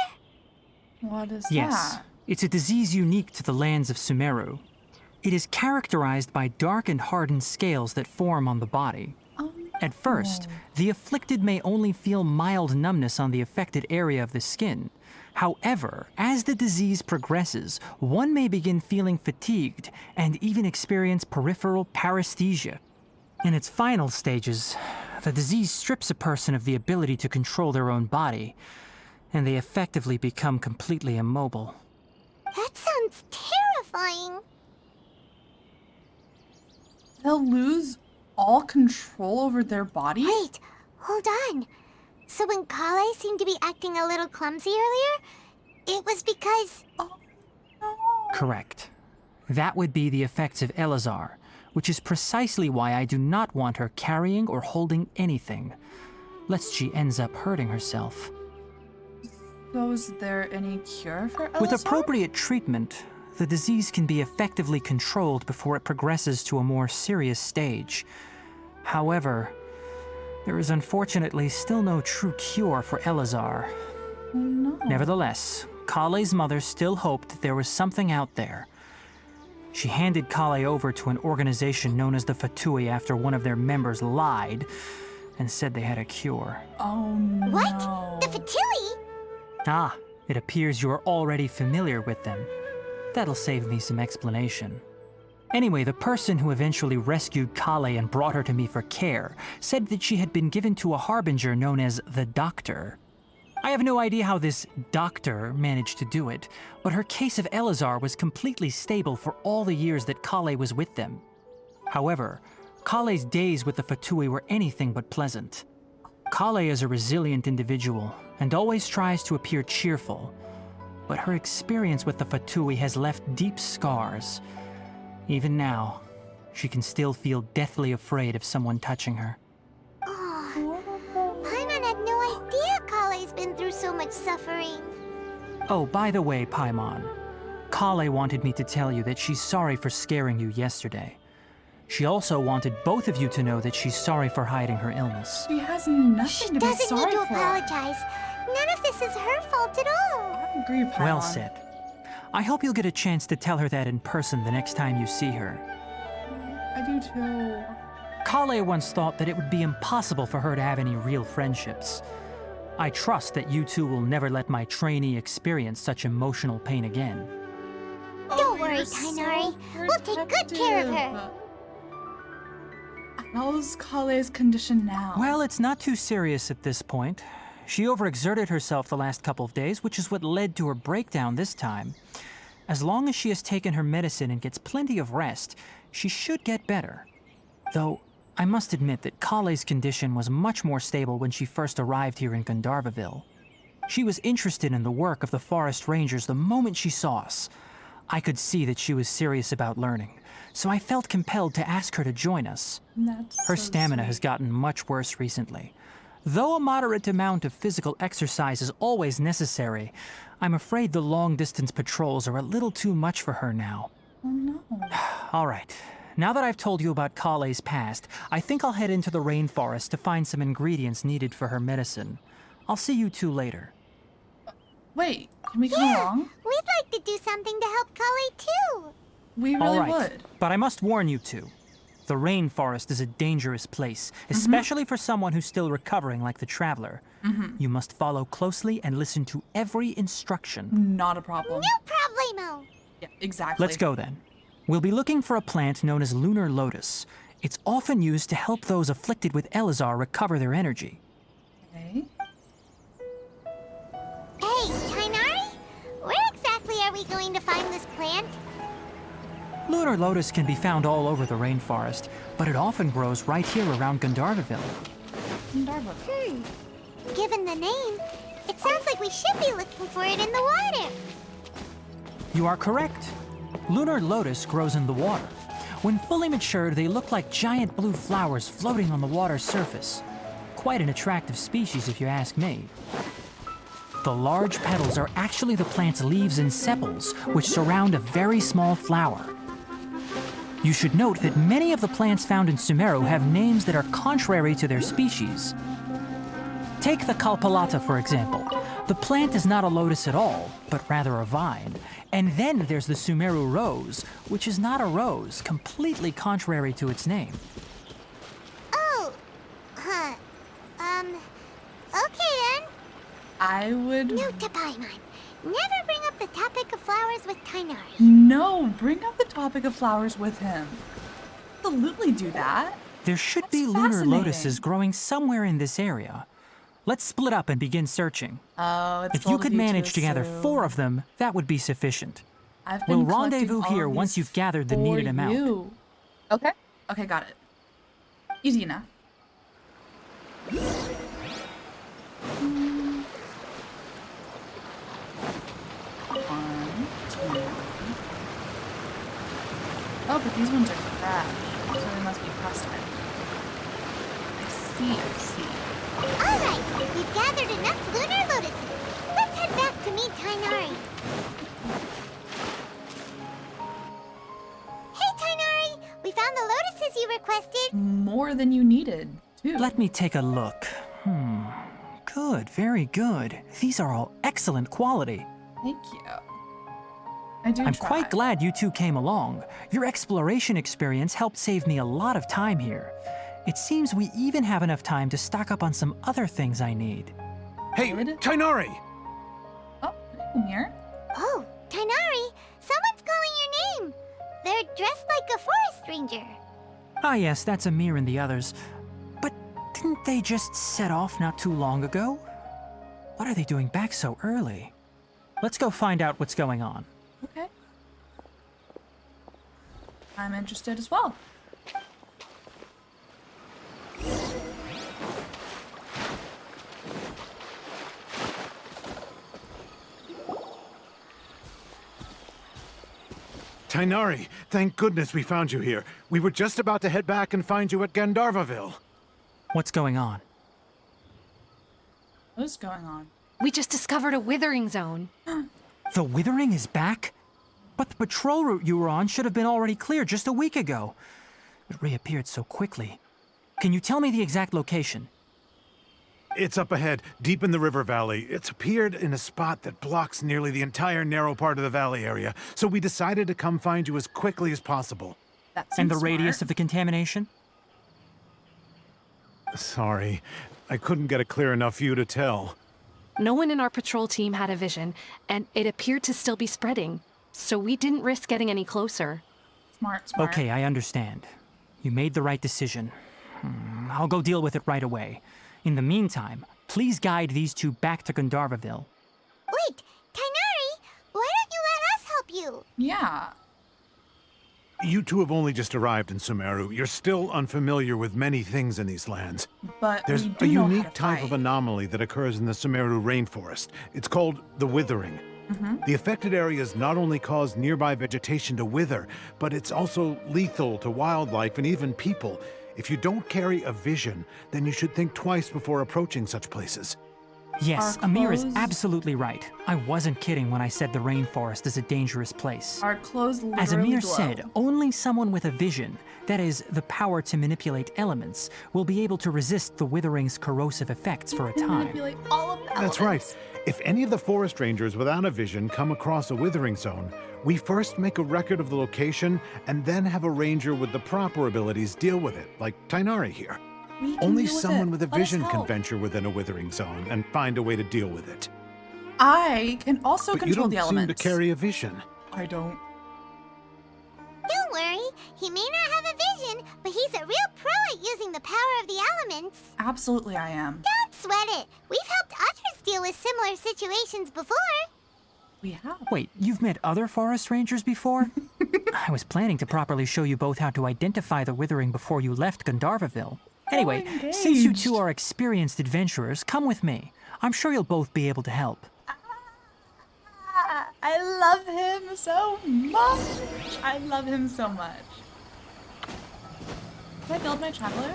S1: What is
S3: Yes,
S1: that?
S3: it's a disease unique to the lands of Sumeru. It is characterized by dark and hardened scales that form on the body.
S1: Oh,
S3: At first, the afflicted may only feel mild numbness on the affected area of the skin. However, as the disease progresses, one may begin feeling fatigued and even experience peripheral paresthesia. In its final stages, the disease strips a person of the ability to control their own body, and they effectively become completely immobile.
S2: That sounds terrifying.
S1: they'll lose all control over their body?
S2: Wait, hold on. So when Kale seemed to be acting a little clumsy earlier, it was because...
S1: Oh, no.
S3: Correct. That would be the effects of Elazar, which is precisely why I do not want her carrying or holding anything, lest she ends up hurting herself.
S1: So is there any cure for Elazar?
S3: With appropriate treatment, the disease can be effectively controlled before it progresses to a more serious stage. However, there is unfortunately still no true cure for Elazar.
S1: Oh, no.
S3: Nevertheless, Kale's mother still hoped that there was something out there. She handed Kale over to an organization known as the Fatui after one of their members lied and said they had a cure.
S1: Oh, no.
S2: What? The Fatui?
S3: Ah, it appears you are already familiar with them. That'll save me some explanation. Anyway, the person who eventually rescued Kale and brought her to me for care said that she had been given to a harbinger known as the Doctor. I have no idea how this doctor managed to do it, but her case of Elazar was completely stable for all the years that Kale was with them. However, Kale's days with the Fatui were anything but pleasant. Kale is a resilient individual and always tries to appear cheerful, but her experience with the Fatui has left deep scars. Even now, she can still feel deathly afraid of someone touching her.
S2: Oh, Paimon had no idea Kale's been through so much suffering.
S3: Oh, by the way, Paimon, Kale wanted me to tell you that she's sorry for scaring you yesterday. She also wanted both of you to know that she's sorry for hiding her illness.
S1: She has nothing
S2: She
S1: to be
S2: doesn't
S1: sorry
S2: need to
S1: for.
S2: apologize. None of this is her fault at all.
S1: I agree, Paimon.
S3: Well said. I hope you'll get a chance to tell her that in person the next time you see her.
S1: I do too.
S3: Kale once thought that it would be impossible for her to have any real friendships. I trust that you two will never let my trainee experience such emotional pain again.
S2: Don't worry,
S1: You're so
S2: Tainari. We'll take good care of her.
S1: How's Kale's condition now?
S3: Well, it's not too serious at this point. She overexerted herself the last couple of days, which is what led to her breakdown this time. As long as she has taken her medicine and gets plenty of rest, she should get better. Though, I must admit that Kale's condition was much more stable when she first arrived here in Gandharvaville. She was interested in the work of the forest rangers the moment she saw us. I could see that she was serious about learning, so I felt compelled to ask her to join us.
S1: That's
S3: Her
S1: so
S3: stamina
S1: sweet.
S3: has gotten much worse recently. Though a moderate amount of physical exercise is always necessary, I'm afraid the long-distance patrols are a little too much for her now.
S1: Oh, no.
S3: All right, now that I've told you about Kale's past, I think I'll head into the rainforest to find some ingredients needed for her medicine. I'll see you two later.
S1: Wait, can we come along?
S2: We'd like to do something to help Kale too.
S1: We really
S3: All right,
S1: would.
S3: but I must warn you two. The rainforest is a dangerous place, especially for someone who's still recovering like the traveler. You must follow closely and listen to every instruction.
S1: Not a problem.
S2: No problemo.
S1: Yeah, exactly.
S3: Let's go then. We'll be looking for a plant known as lunar lotus. It's often used to help those afflicted with Elazar recover their energy.
S1: Okay.
S2: Hey, Tainari? Where exactly are we going to find this plant?
S3: Lunar lotus can be found all over the rainforest, but it often grows right here around Gandharvaville.
S2: Given the name, it sounds like we should be looking for it in the water.
S3: You are correct. Lunar lotus grows in the water. When fully matured, they look like giant blue flowers floating on the water's surface. Quite an attractive species, if you ask me. The large petals are actually the plant's leaves and sepals, which surround a very small flower. You should note that many of the plants found in Sumeru have names that are contrary to their species. Take the Kalpalata, for example. The plant is not a lotus at all, but rather a vine. And then there's the Sumeru rose, which is not a rose, completely contrary to its name.
S2: Oh, okay then.
S1: I would...
S2: Note to Paimon. Never bring up the topic of flowers with Tainari.
S1: No, bring up the topic of flowers with him. Absolutely do that.
S3: There should
S1: That's
S3: be lunar lotuses
S1: fascinating.
S3: growing somewhere in this area. Let's split up and begin searching.
S1: Oh, it's
S3: If you
S1: bold
S3: could
S1: of
S3: manage to gather
S1: assume.
S3: 4 of them, that would be sufficient.
S1: I've been
S3: We'll
S1: collecting
S3: rendezvous
S1: all
S3: here
S1: of
S3: once
S1: these
S3: you've gathered the
S1: for
S3: needed amount.
S1: you. Okay. Okay, got it. Easy enough. One, two. Oh, but these ones are trash, so they must be custom. I see.
S2: Alright, we've gathered enough lunar lotuses. Let's head back to meet Tainari. Hey, Tainari! We found the lotuses you requested.
S1: More than you needed, too.
S3: Let me take a look. Good, very good. These are all excellent quality.
S1: Thank you. I do
S3: I'm
S1: try.
S3: quite glad you two came along. Your exploration experience helped save me a lot of time here. It seems we even have enough time to stock up on some other things I need.
S7: Hey,
S1: Good.
S7: Tainari!
S1: Oh, I'm here.
S2: Oh, Tainari! Someone's calling your name. They're dressed like a forest ranger.
S3: Ah yes, that's Amir and the others. But didn't they just set off not too long ago? What are they doing back so early? Let's go find out what's going on.
S1: Okay. I'm interested as well.
S7: Tainari, thank goodness we found you here. We were just about to head back and find you at Gandharvaville.
S3: What's going on?
S1: What's going on?
S4: We just discovered a withering zone.
S3: The Withering is back? But the patrol route you were on should have been already cleared just a week ago. It reappeared so quickly. Can you tell me the exact location?
S7: It's up ahead, deep in the river valley. It's appeared in a spot that blocks nearly the entire narrow part of the valley area, so we decided to come find you as quickly as possible.
S1: That
S3: And the
S1: seems
S3: radius
S1: smart.
S3: of the contamination?
S7: Sorry, I couldn't get a clear enough view to tell.
S4: No one in our patrol team had a vision, and it appeared to still be spreading. So we didn't risk getting any closer.
S1: Smart.
S3: Okay, I understand. You made the right decision. I'll go deal with it right away. In the meantime, please guide these two back to Gandharvaville.
S2: Wait, Tainari! Why don't you let us help you?
S1: Yeah.
S7: You two have only just arrived in Sumeru. You're still unfamiliar with many things in these lands.
S1: But
S7: There's
S1: we
S7: a
S1: do know how to
S7: unique type of
S1: fight.
S7: anomaly that occurs in the Sumeru rainforest. It's called the withering. The affected areas not only cause nearby vegetation to wither, but it's also lethal to wildlife and even people. If you don't carry a vision, then you should think twice before approaching such places.
S3: Yes,
S1: Our
S3: Amir is
S1: clothes-
S3: absolutely right. I wasn't kidding when I said the rainforest is a dangerous place.
S1: Our clothes literally
S3: As Amir
S1: glow.
S3: said, only someone with a vision, that is, the power to manipulate elements, will be able to resist the withering's corrosive effects for a
S1: Can
S3: time.
S1: manipulate all of the
S7: That's
S1: elements.
S7: right. If any of the forest rangers without a vision come across a withering zone, we first make a record of the location and then have a ranger with the proper abilities deal with it, like Tainari here.
S1: We can
S7: Only
S1: deal with
S7: someone
S1: it.
S7: with a
S1: Let us
S7: vision can
S1: help.
S7: venture within a withering zone and find a way to deal with it.
S1: I can also
S7: But you
S1: control
S7: don't
S1: the
S7: seem
S1: elements.
S7: to carry a vision.
S1: I don't.
S2: He may not have a vision, but he's a real pro at using the power of the elements.
S1: Absolutely, I am.
S2: Don't sweat it. We've helped others deal with similar situations before.
S1: We have.
S3: Wait, you've met other forest rangers before? I was planning to properly show you both how to identify the withering before you left Gandharvaville. Anyway, since you two are experienced adventurers, come with me. I'm sure you'll both be able to help.
S1: I love him so much. I love him so much. Can I build my traveler?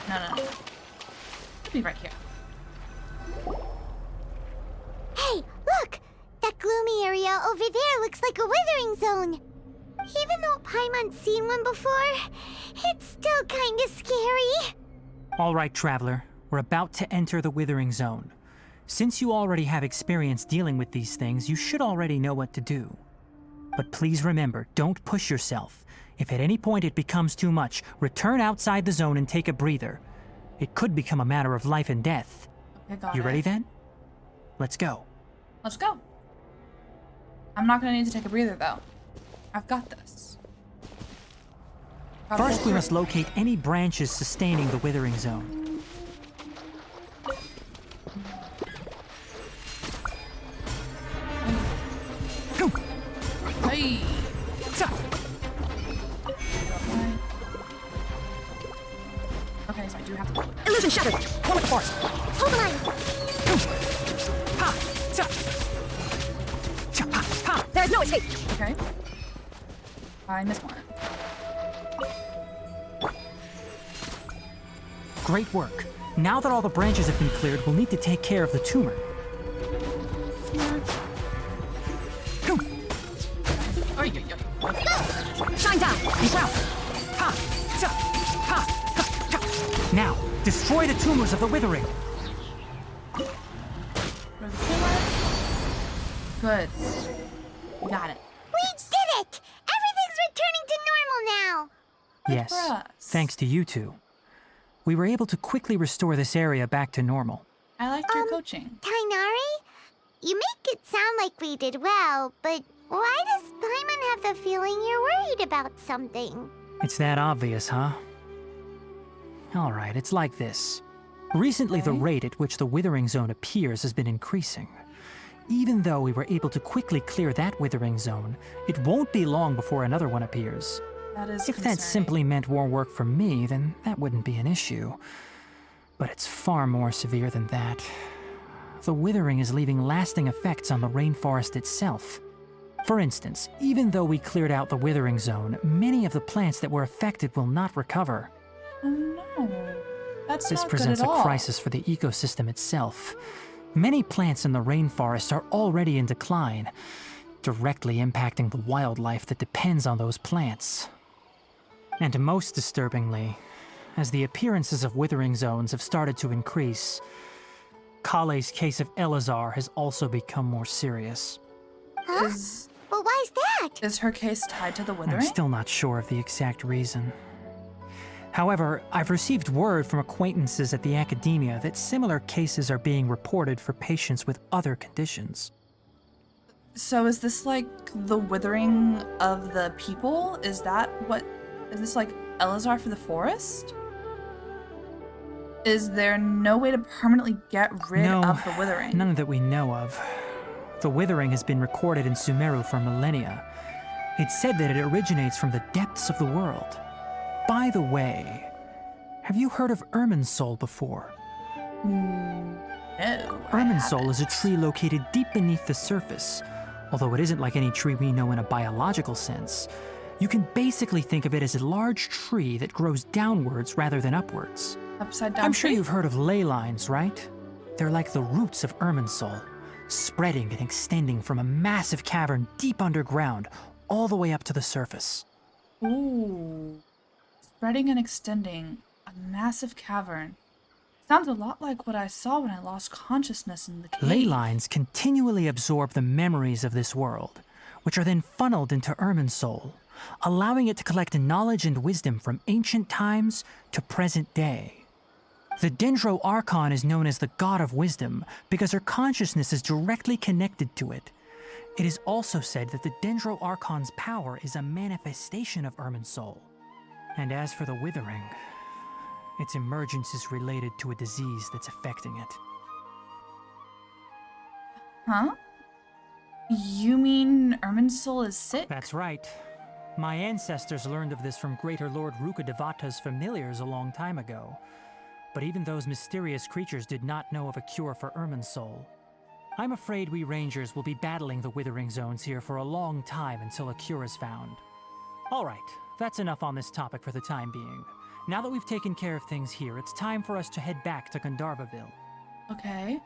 S1: No. It'll be right here.
S2: Hey, look! That gloomy area over there looks like a withering zone. Even though Paimon's seen one before, it's still kinda scary.
S3: All right, traveler. We're about to enter the withering zone. Since you already have experience dealing with these things, you should already know what to do. But please remember, don't push yourself. If at any point it becomes too much, return outside the zone and take a breather. It could become a matter of life and death.
S1: Okay, got
S3: You
S1: it.
S3: ready then? Let's go.
S1: Let's go. I'm not gonna need to take a breather though. I've got this.
S3: First, we must locate any branches sustaining the withering zone.
S1: Hey. Okay, so I do have to go with that.
S3: Illusion shattered! One with the force!
S2: Hold the line.
S3: Ha! Cha! Cha! Ha! Ha! There's no escape!
S1: Okay. I missed one.
S3: Great work. Now that all the branches have been cleared, we'll need to take care of the tumor. Shine down! And ground! Ha! Cha! Ha! Ha! Ha! Now, destroy the tumors of the withering!
S1: Where's the tumor? Good. We got it.
S2: We did it! Everything's returning to normal now.
S3: Yes,
S1: for us.
S3: thanks to you two. We were able to quickly restore this area back to normal.
S1: I liked your coaching.
S2: Tainari, you make it sound like we did well, but why does Paimon have the feeling you're worried about something?
S3: It's that obvious, huh? Alright, it's like this. Recently, the rate at which the withering zone appears has been increasing. Even though we were able to quickly clear that withering zone, it won't be long before another one appears.
S1: That is
S3: If that
S1: concerning.
S3: simply meant more work for me, then that wouldn't be an issue. But it's far more severe than that. The withering is leaving lasting effects on the rainforest itself. For instance, even though we cleared out the withering zone, many of the plants that were affected will not recover.
S1: Oh no. That's
S3: This
S1: not
S3: presents
S1: good
S3: a
S1: at all.
S3: crisis for the ecosystem itself. Many plants in the rainforest are already in decline, directly impacting the wildlife that depends on those plants. And most disturbingly, as the appearances of withering zones have started to increase, Kale's case of Elazar has also become more serious.
S2: Huh?
S1: Is
S2: But why's that?
S1: her case tied to the withering?
S3: I'm still not sure of the exact reason. However, I've received word from acquaintances at the academia that similar cases are being reported for patients with other conditions.
S1: So is this like the withering of the people? Is this like Elazar for the forest? Is there no way to permanently get rid of the withering?
S3: None that we know of. The withering has been recorded in Sumeru for millennia. It's said that it originates from the depths of the world. By the way, have you heard of Irminsul before?
S1: No.
S3: Irminsul is a tree located deep beneath the surface. Although it isn't like any tree we know in a biological sense, you can basically think of it as a large tree that grows downwards rather than upwards.
S1: Upside down.
S3: I'm sure
S1: tree?
S3: you've heard of ley lines, right? They're like the roots of Irminsul, spreading and extending from a massive cavern deep underground all the way up to the surface.
S1: Ooh. Spreading and extending. A massive cavern. Sounds a lot like what I saw when I lost consciousness in the cave.
S3: Ley lines continually absorb the memories of this world, which are then funneled into Irminsul, allowing it to collect knowledge and wisdom from ancient times to present day. The Dendro Archon is known as the God of Wisdom because her consciousness is directly connected to it. It is also said that the Dendro Archon's power is a manifestation of Irminsul. And as for the withering, its emergence is related to a disease that's affecting it.
S1: Huh? You mean Irminsul is sick?
S3: That's right. My ancestors learned of this from Greater Lord Rukkhadevata's familiars a long time ago. But even those mysterious creatures did not know of a cure for Irminsul. I'm afraid we rangers will be battling the withering zones here for a long time until a cure is found. Alright, that's enough on this topic for the time being. Now that we've taken care of things here, it's time for us to head back to Gandharvaville.
S1: Okay.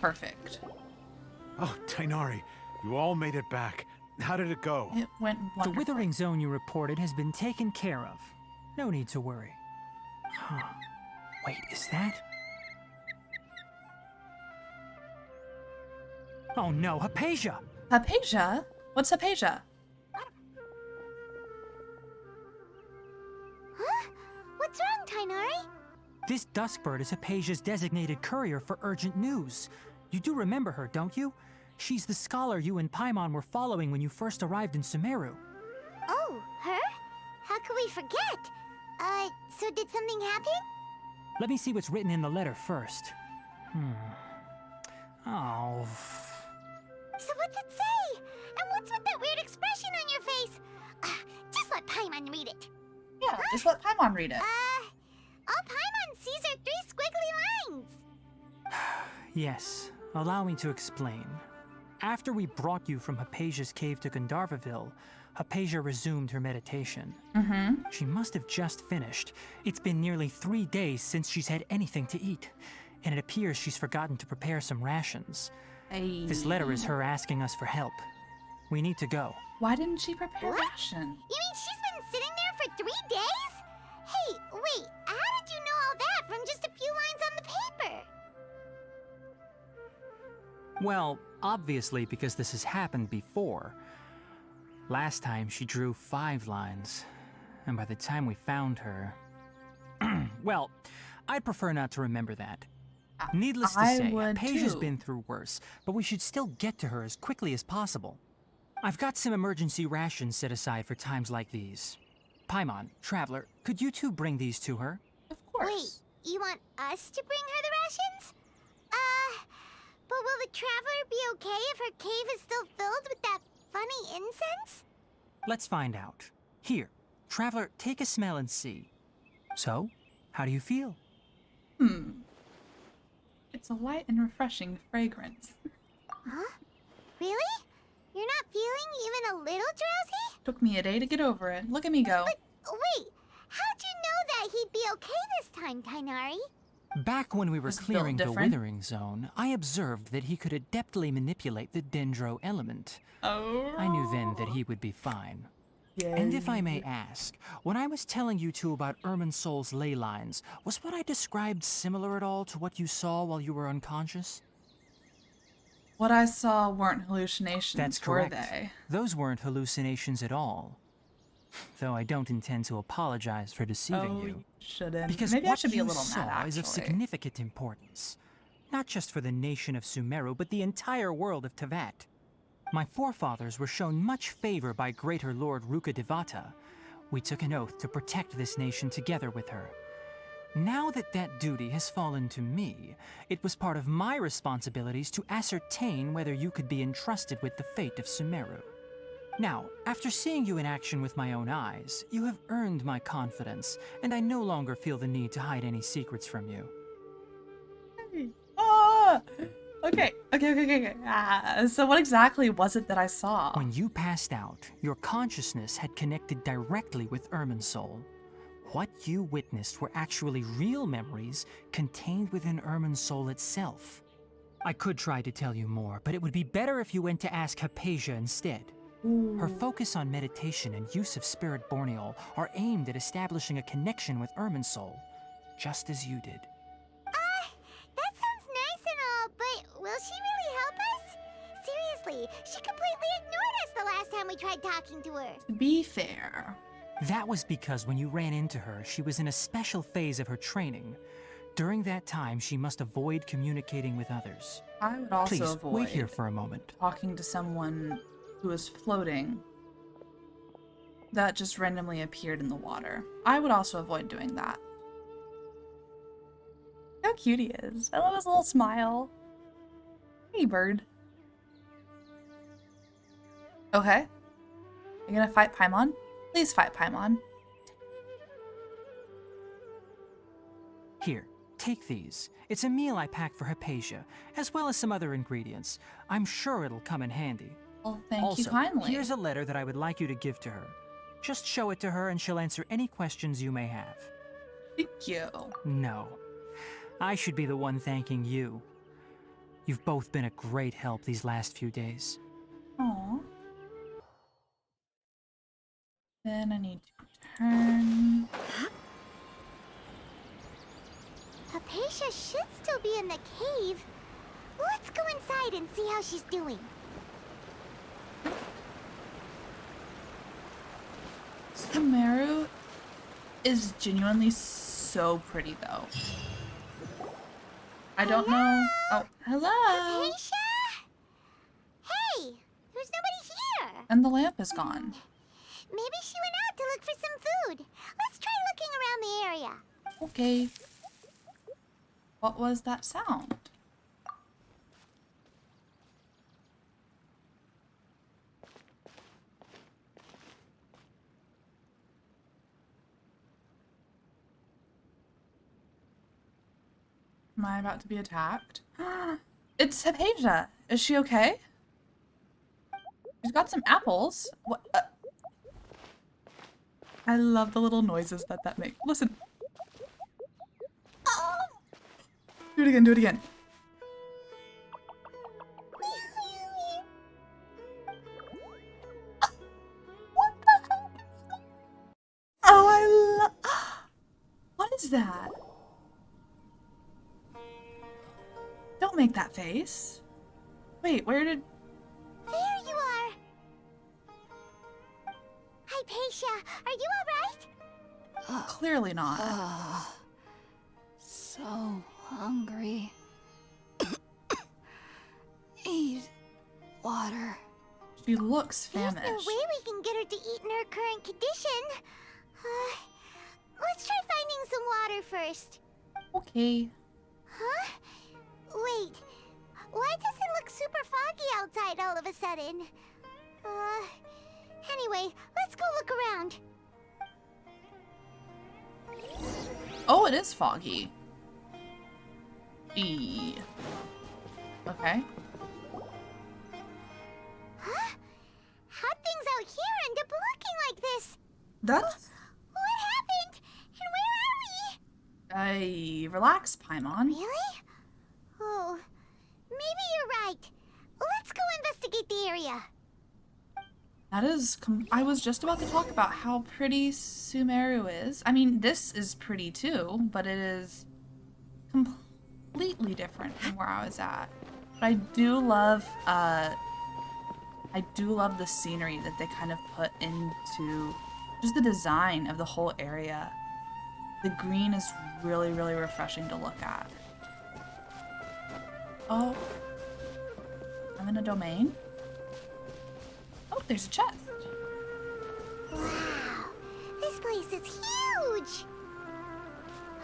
S1: Perfect.
S7: Oh, Tainari, you all made it back. How did it go?
S1: It went
S3: The
S1: wonderfully.
S3: withering zone you reported has been taken care of. No need to worry. Huh. Wait, is that? Oh no, Hypatia!
S1: Hypatia? What's Hypatia?
S2: Huh? What's wrong, Tainari?
S3: This Duskbird is Hypatia's designated courier for urgent news. You do remember her, don't you? She's the scholar you and Paimon were following when you first arrived in Sumeru.
S2: Oh, her? How could we forget? So did something happen?
S3: Let me see what's written in the letter first. Oh.
S2: So what's it say? And what's with that weird expression on your face? Just let Paimon read it.
S1: Yeah, just let Paimon read it.
S2: All Paimon sees are 3 squiggly lines.
S3: Yes, allow me to explain. After we brought you from Hypatia's cave to Gandharvaville, Hypatia resumed her meditation. She must have just finished. It's been nearly 3 days since she's had anything to eat, and it appears she's forgotten to prepare some rations. This letter is her asking us for help. We need to go.
S1: Why didn't she prepare
S2: What?
S1: ration?
S2: You mean she's been sitting there for 3 days? Hey, wait, how did you know all that from just a few lines on the paper?
S3: Well, obviously because this has happened before. Last time she drew 5 lines, and by the time we found her... Well, I'd prefer not to remember that. Needless to
S1: I
S3: say,
S1: would
S3: Hypatia's
S1: too.
S3: been through worse, but we should still get to her as quickly as possible. I've got some emergency rations set aside for times like these. Paimon, Traveler, could you two bring these to her?
S1: Of course.
S2: Wait, you want us to bring her the rations? But will the Traveler be okay if her cave is still filled with that funny incense?
S3: Let's find out. Here, Traveler, take a smell and see. So, how do you feel?
S1: It's a light and refreshing fragrance.
S2: Huh? Really? You're not feeling even a little drowsy?
S1: Took me a day to get over it. Look at me go.
S2: But wait, how'd you know that he'd be okay this time, Tainari?
S3: Back when we were
S1: Was built
S3: clearing the
S1: different?
S3: withering zone, I observed that he could adeptly manipulate the dendro element.
S1: Oh.
S3: I knew then that he would be fine. And if I may ask, when I was telling you two about Irminsul's ley lines, was what I described similar at all to what you saw while you were unconscious?
S1: What I saw weren't hallucinations,
S3: That's
S1: were
S3: correct.
S1: they?
S3: Those weren't hallucinations at all. Though I don't intend to apologize for deceiving you.
S1: Shouldn't.
S3: Because
S1: Maybe I
S3: what
S1: should be
S3: you
S1: a little
S3: saw
S1: mad,
S3: is of
S1: actually.
S3: significant importance. Not just for the nation of Sumeru, but the entire world of Tevat. My forefathers were shown much favor by Greater Lord Rukkhadevata. We took an oath to protect this nation together with her. Now that that duty has fallen to me, it was part of my responsibilities to ascertain whether you could be entrusted with the fate of Sumeru. Now, after seeing you in action with my own eyes, you have earned my confidence, and I no longer feel the need to hide any secrets from you.
S1: Ah! Okay. So what exactly was it that I saw?
S3: When you passed out, your consciousness had connected directly with Irminsul. What you witnessed were actually real memories contained within Irminsul itself. I could try to tell you more, but it would be better if you went to ask Hypatia instead. Her focus on meditation and use of Spirit Borneol are aimed at establishing a connection with Irminsul, just as you did.
S2: That sounds nice and all, but will she really help us? Seriously, she completely ignored us the last time we tried talking to her.
S1: To be fair.
S3: That was because when you ran into her, she was in a special phase of her training. During that time, she must avoid communicating with others.
S1: I would also
S3: Please,
S1: avoid
S3: wait here for a moment.
S1: talking to someone who is floating that just randomly appeared in the water. I would also avoid doing that. How cute he is. I love his little smile. Hey, bird. Okay. You gonna fight Paimon? Please fight Paimon.
S3: Here, take these. It's a meal I packed for Hypatia, as well as some other ingredients. I'm sure it'll come in handy.
S1: Well, thank
S3: Also,
S1: you kindly.
S3: here's a letter that I would like you to give to her. Just show it to her and she'll answer any questions you may have.
S1: Thank you.
S3: No. I should be the one thanking you. You've both been a great help these last few days.
S1: Aww. Then I need to turn.
S2: Hypatia should still be in the cave. Let's go inside and see how she's doing.
S1: Sumeru is genuinely so pretty, though. I don't know. Oh, hello.
S2: Hypatia? Hey, there's nobody here.
S1: And the lamp is gone.
S2: Maybe she went out to look for some food. Let's try looking around the area.
S1: Okay. What was that sound? Am I about to be attacked? It's Hypatia. Is she okay? She's got some apples. What? I love the little noises that makes. Listen. Do it again, do it again. What the heck is that? Oh, I love. What is that? Don't make that face. Wait, where did...
S2: There you are. Hypatia, are you alright?
S1: Clearly not.
S8: So hungry. Need water.
S1: She looks
S2: There's
S1: famished.
S2: no way we can get her to eat in her current condition. Let's try finding some water first.
S1: Okay.
S2: Huh? Wait. Why does it look super foggy outside all of a sudden? Anyway, let's go look around.
S1: Oh, it is foggy. Okay.
S2: Huh? How'd things out here end up looking like this?
S1: That's...
S2: What happened? And where are we?
S1: Relax, Paimon.
S2: Really? Oh, maybe you're right. Let's go investigate the area.
S1: That is... I was just about to talk about how pretty Sumeru is. I mean, this is pretty too, but it is completely different from where I was at. But I do love the scenery that they kind of put into just the design of the whole area. The green is really, really refreshing to look at. Oh, I'm in a domain. Oh, there's a chest.
S2: Wow, this place is huge.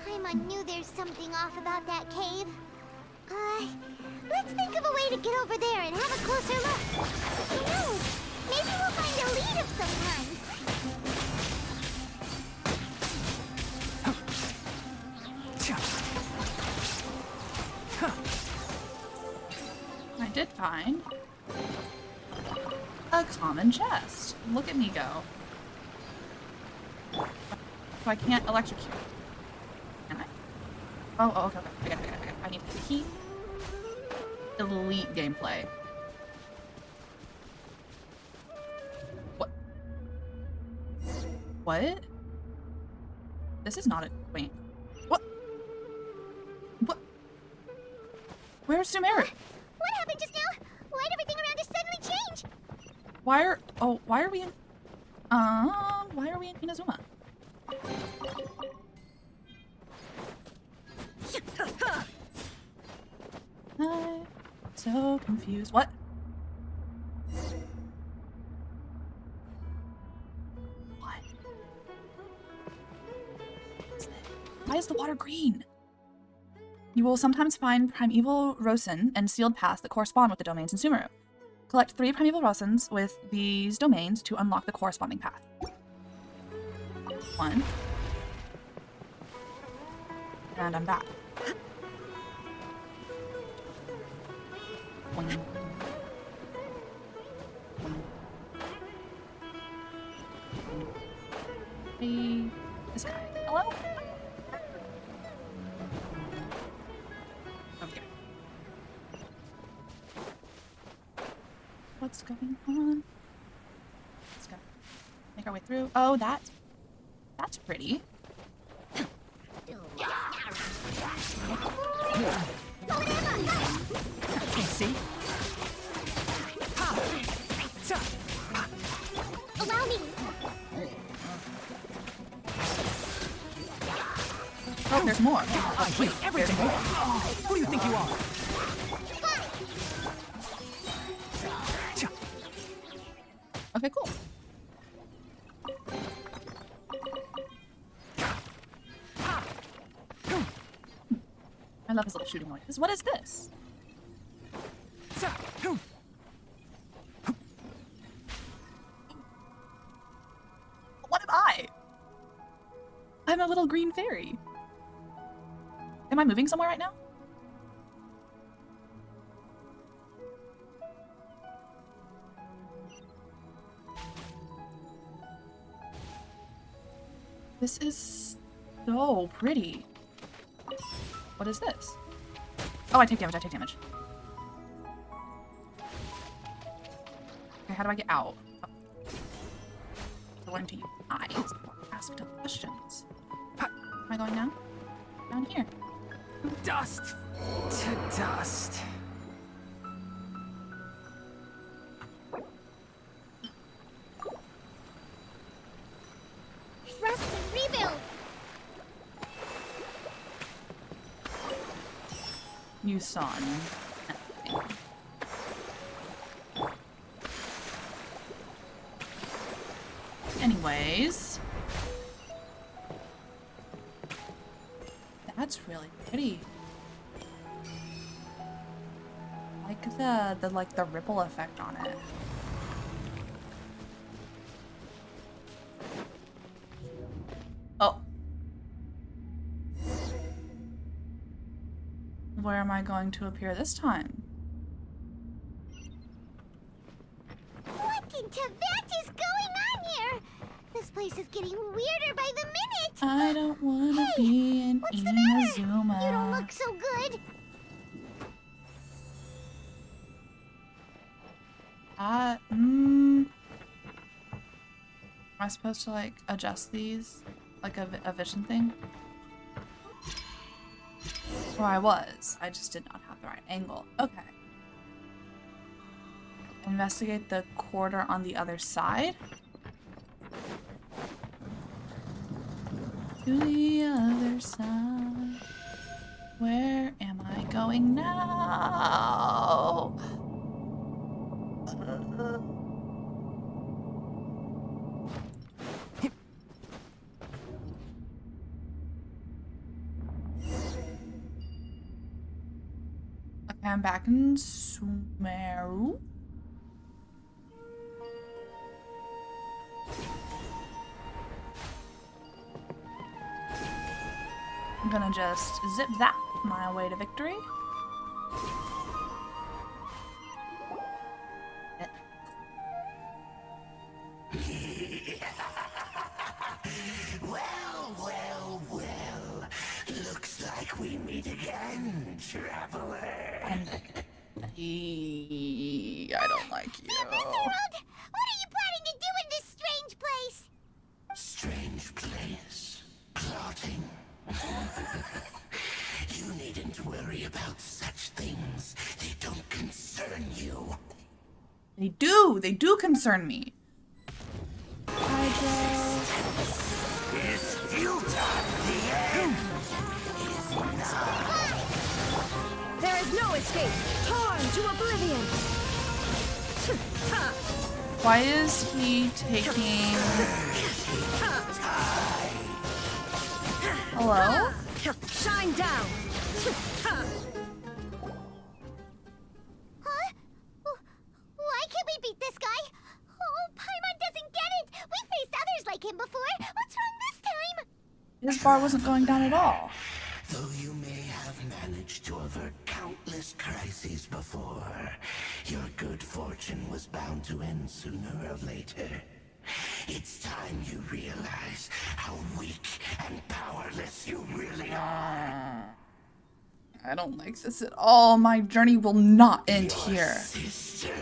S2: Paimon knew there's something off about that cave. Let's think of a way to get over there and have a closer look. Who knows? Maybe we'll find a lead of some kind.
S1: I did find a common chest. Look at me go. So I can't electrocute. Can I? Oh, okay. I got it. I need the key. Elite gameplay. What? What? This is not a... Wait. What? What? Where's Sumeru?
S2: What happened just now? Why'd everything around us suddenly change?
S1: Why are we in... why are we in Inazuma? so confused. What? What? Why is the water green? You will sometimes find primeval Rosin and sealed paths that correspond with the domains in Sumeru. Collect 3 primeval Rosins with these domains to unlock the corresponding path. 1. And I'm back. 1. Hey, this guy. Hello? Okay. What's going on? Let's go. Make our way through. Oh, that's pretty.
S3: See?
S2: Allow me.
S1: Oh, there's more.
S3: I hate everything. Who do you think you are?
S1: Okay, cool. I love his little shooting noises. What is this? What am I? I'm a little green fairy. Am I moving somewhere right now? This is so pretty. What is this? Oh, I take damage, I take damage. Okay, how do I get out? I learn to use eyes before I ask dumb questions. Am I going down? Down here.
S3: Dust to dust.
S2: Rest and rebuild.
S1: You saw nothing. Anyways. That's really pretty. I like the ripple effect on it. Oh. Where am I going to appear this time?
S2: What in Tibet is going on here? This place is getting weirder by the minute.
S1: I don't want to be in
S2: What's the matter?
S1: Inazuma.
S2: You don't look so good.
S1: Am I supposed to like adjust these? Like a vision thing? Or I was. I just did not have the right angle. Okay. Investigate the quarter on the other side. To the other side. Where am I going now? Okay, I'm back in Sumeru. I'm gonna just zip zap my way to victory.
S9: Well. Looks like we meet again, traveler.
S1: And I don't like you.
S2: What are you planning to do in this strange place?
S9: Strange place. Plotting. You needn't worry about such things. They don't concern you.
S1: They do concern me. Hydro.
S9: It's you time. The end is now.
S10: There is no escape. Tar!
S1: Why is he taking... Hello?
S8: Shine down!
S2: Huh? Why can't we beat this guy? Oh, Paimon doesn't get it! We faced others like him before! What's wrong this time?
S1: His bar wasn't going down at all.
S9: Though you may have managed to avert countless crises before, your good fortune was bound to end sooner or later. It's time you realize how weak and powerless you really are.
S1: I don't like this at all. My journey will not end here.
S9: Sister.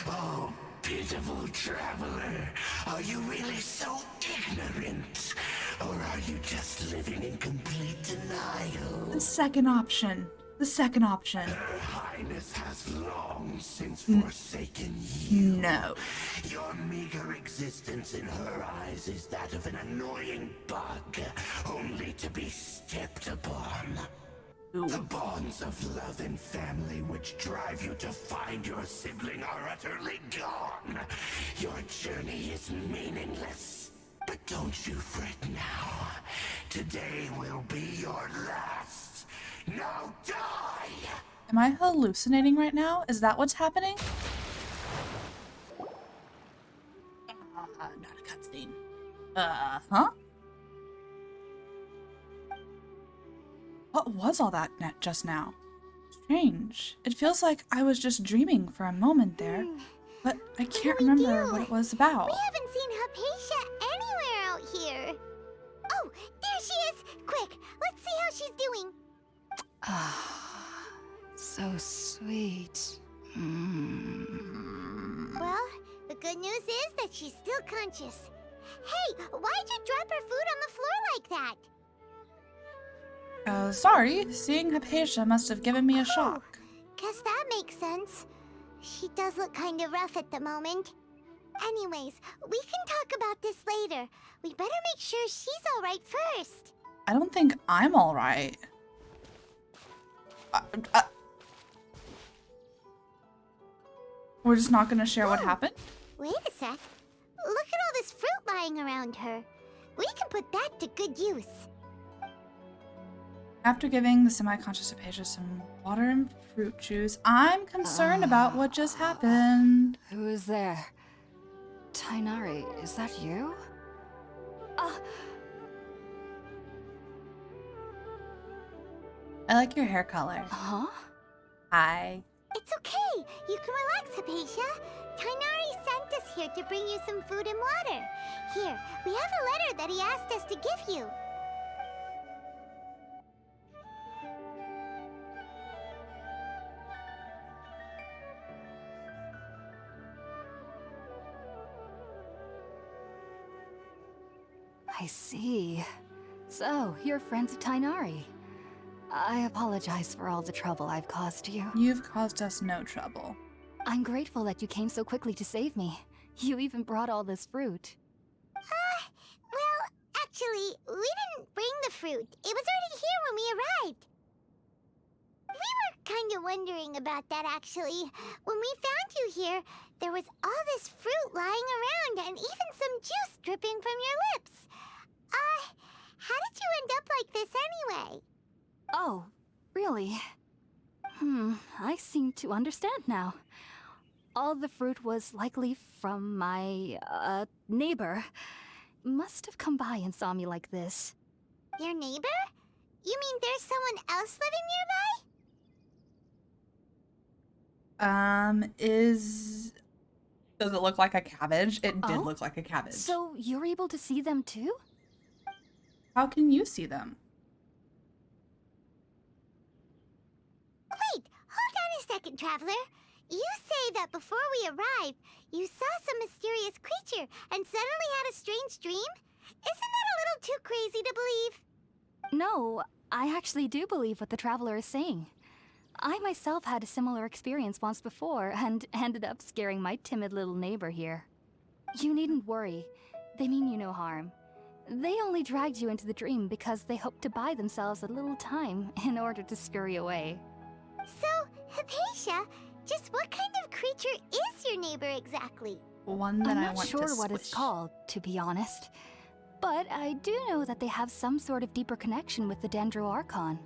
S9: Oh, pitiful traveler. Are you really so ignorant? Or are you just living in complete denial?
S1: The second option. The second option.
S9: Her Highness has long since forsaken you.
S1: No.
S9: Your meager existence in her eyes is that of an annoying bug, only to be stepped upon.
S1: Ooh.
S9: The bonds of love and family which drive you to find your sibling are utterly gone. Your journey is meaningless. But don't you fret now. Today will be your last. Now die!
S1: Am I hallucinating right now? Is that what's happening? Not a cutscene. Huh? What was all that net just now? Strange. It feels like I was just dreaming for a moment there, but I can't remember what it was about.
S2: We haven't seen Hypatia anywhere out here. Oh, there she is! Quick, let's see how she's doing.
S8: So sweet.
S2: Well, the good news is that she's still conscious. Hey, why'd you drop her food on the floor like that?
S1: Sorry. Seeing Hypatia must have given me a shock.
S2: Guess that makes sense. She does look kind of rough at the moment. Anyways, we can talk about this later. We better make sure she's alright first.
S1: I don't think I'm alright. We're just not gonna share what happened?
S2: Wait a sec. Look at all this fruit lying around her. We can put that to good use.
S1: After giving the semi-conscious Hypatia some water and fruit juice, I'm concerned about what just happened.
S8: Who is there? Tainari, is that you?
S1: I like your hair color.
S8: Huh?
S1: Hi.
S2: It's okay. You can relax, Hypatia. Tainari sent us here to bring you some food and water. Here, we have a letter that he asked us to give you.
S8: I see. So, you're friends of Tainari. I apologize for all the trouble I've caused you.
S1: You've caused us no trouble.
S8: I'm grateful that you came so quickly to save me. You even brought all this fruit.
S2: Well, actually, we didn't bring the fruit. It was already here when we arrived. We were kind of wondering about that, actually. When we found you here, there was all this fruit lying around and even some juice dripping from your lips. How did you end up like this anyway?
S8: Oh, really? I seem to understand now. All the fruit was likely from my, neighbor. Must have come by and saw me like this.
S2: Your neighbor? You mean there's someone else living nearby?
S1: Does it look like a cabbage? It did
S8: Oh?
S1: look like a cabbage.
S8: So, you're able to see them too?
S1: How can you see them?
S2: Wait, hold on a second, Traveler. You say that before we arrived, you saw some mysterious creature and suddenly had a strange dream? Isn't that a little too crazy to believe?
S8: No, I actually do believe what the Traveler is saying. I myself had a similar experience once before and ended up scaring my timid little neighbor here. You needn't worry. They mean you no harm. They only dragged you into the dream because they hoped to buy themselves a little time in order to scurry away.
S2: So, Hypatia, just what kind of creature is your neighbor exactly?
S1: One that
S8: I'm
S1: I
S8: not
S1: want
S8: sure
S1: to
S8: what it's
S1: squish.
S8: called, to be honest. But I do know that they have some sort of deeper connection with the Dendro Archon.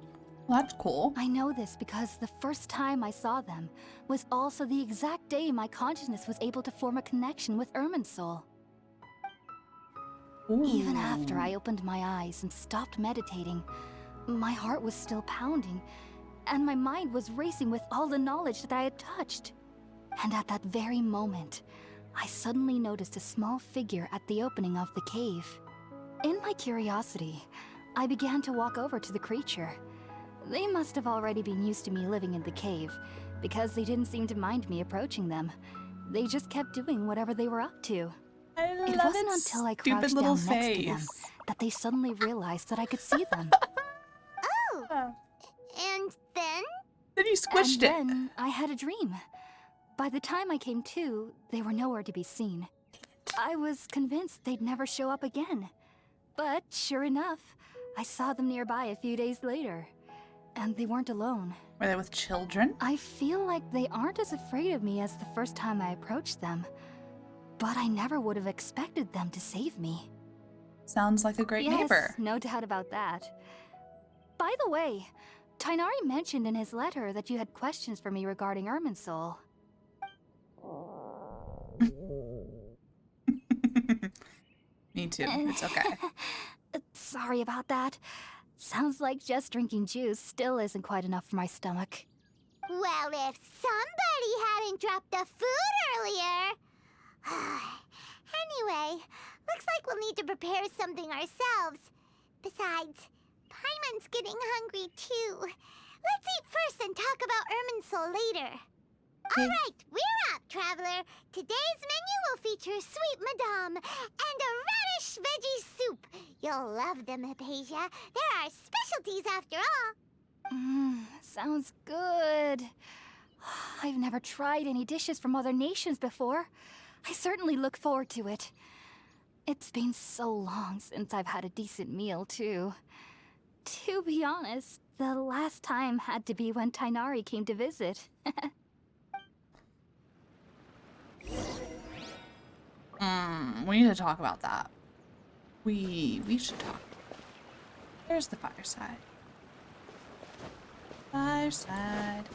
S1: Well, that's cool.
S8: I know this because the first time I saw them was also the exact day my consciousness was able to form a connection with Irminsul. Even after I opened my eyes and stopped meditating, my heart was still pounding, and my mind was racing with all the knowledge that I had touched. And at that very moment, I suddenly noticed a small figure at the opening of the cave. In my curiosity, I began to walk over to the creature. They must have already been used to me living in the cave, because they didn't seem to mind me approaching them. They just kept doing whatever they were up to. It wasn't until I crouched
S1: stupid little
S8: down next to them
S1: face.
S8: that they suddenly realized that I could see them.
S2: Oh, and then?
S1: Then you squished
S8: And then I had a dream. By the time I came to, they were nowhere to be seen. I was convinced they'd never show up again. But sure enough, I saw them nearby a few days later. And they weren't alone.
S1: Were they with children?
S8: I feel like they aren't as afraid of me as the first time I approached them. But I never would have expected them to save me.
S1: Sounds like a great
S8: Yes,
S1: neighbor.
S8: no doubt about that. By the way, Tainari mentioned in his letter that you had questions for me regarding Irminsul.
S1: Me too. It's okay.
S8: Sorry about that. Sounds like just drinking juice still isn't quite enough for my stomach.
S2: Well, if somebody hadn't dropped the food earlier. Anyway, looks like we'll need to prepare something ourselves. Besides, Paimon's getting hungry too. Let's eat first and talk about Irminsul later. All right, we're up, traveler. Today's menu will feature sweet madame and a radish veggie soup. You'll love them, Hypatia. They're our specialties after all.
S8: Sounds good. I've never tried any dishes from other nations before. I certainly look forward to it. It's been so long since I've had a decent meal, too. To be honest, the last time had to be when Tainari came to visit.
S1: We need to talk about that. We should talk. There's the fireside. Fireside.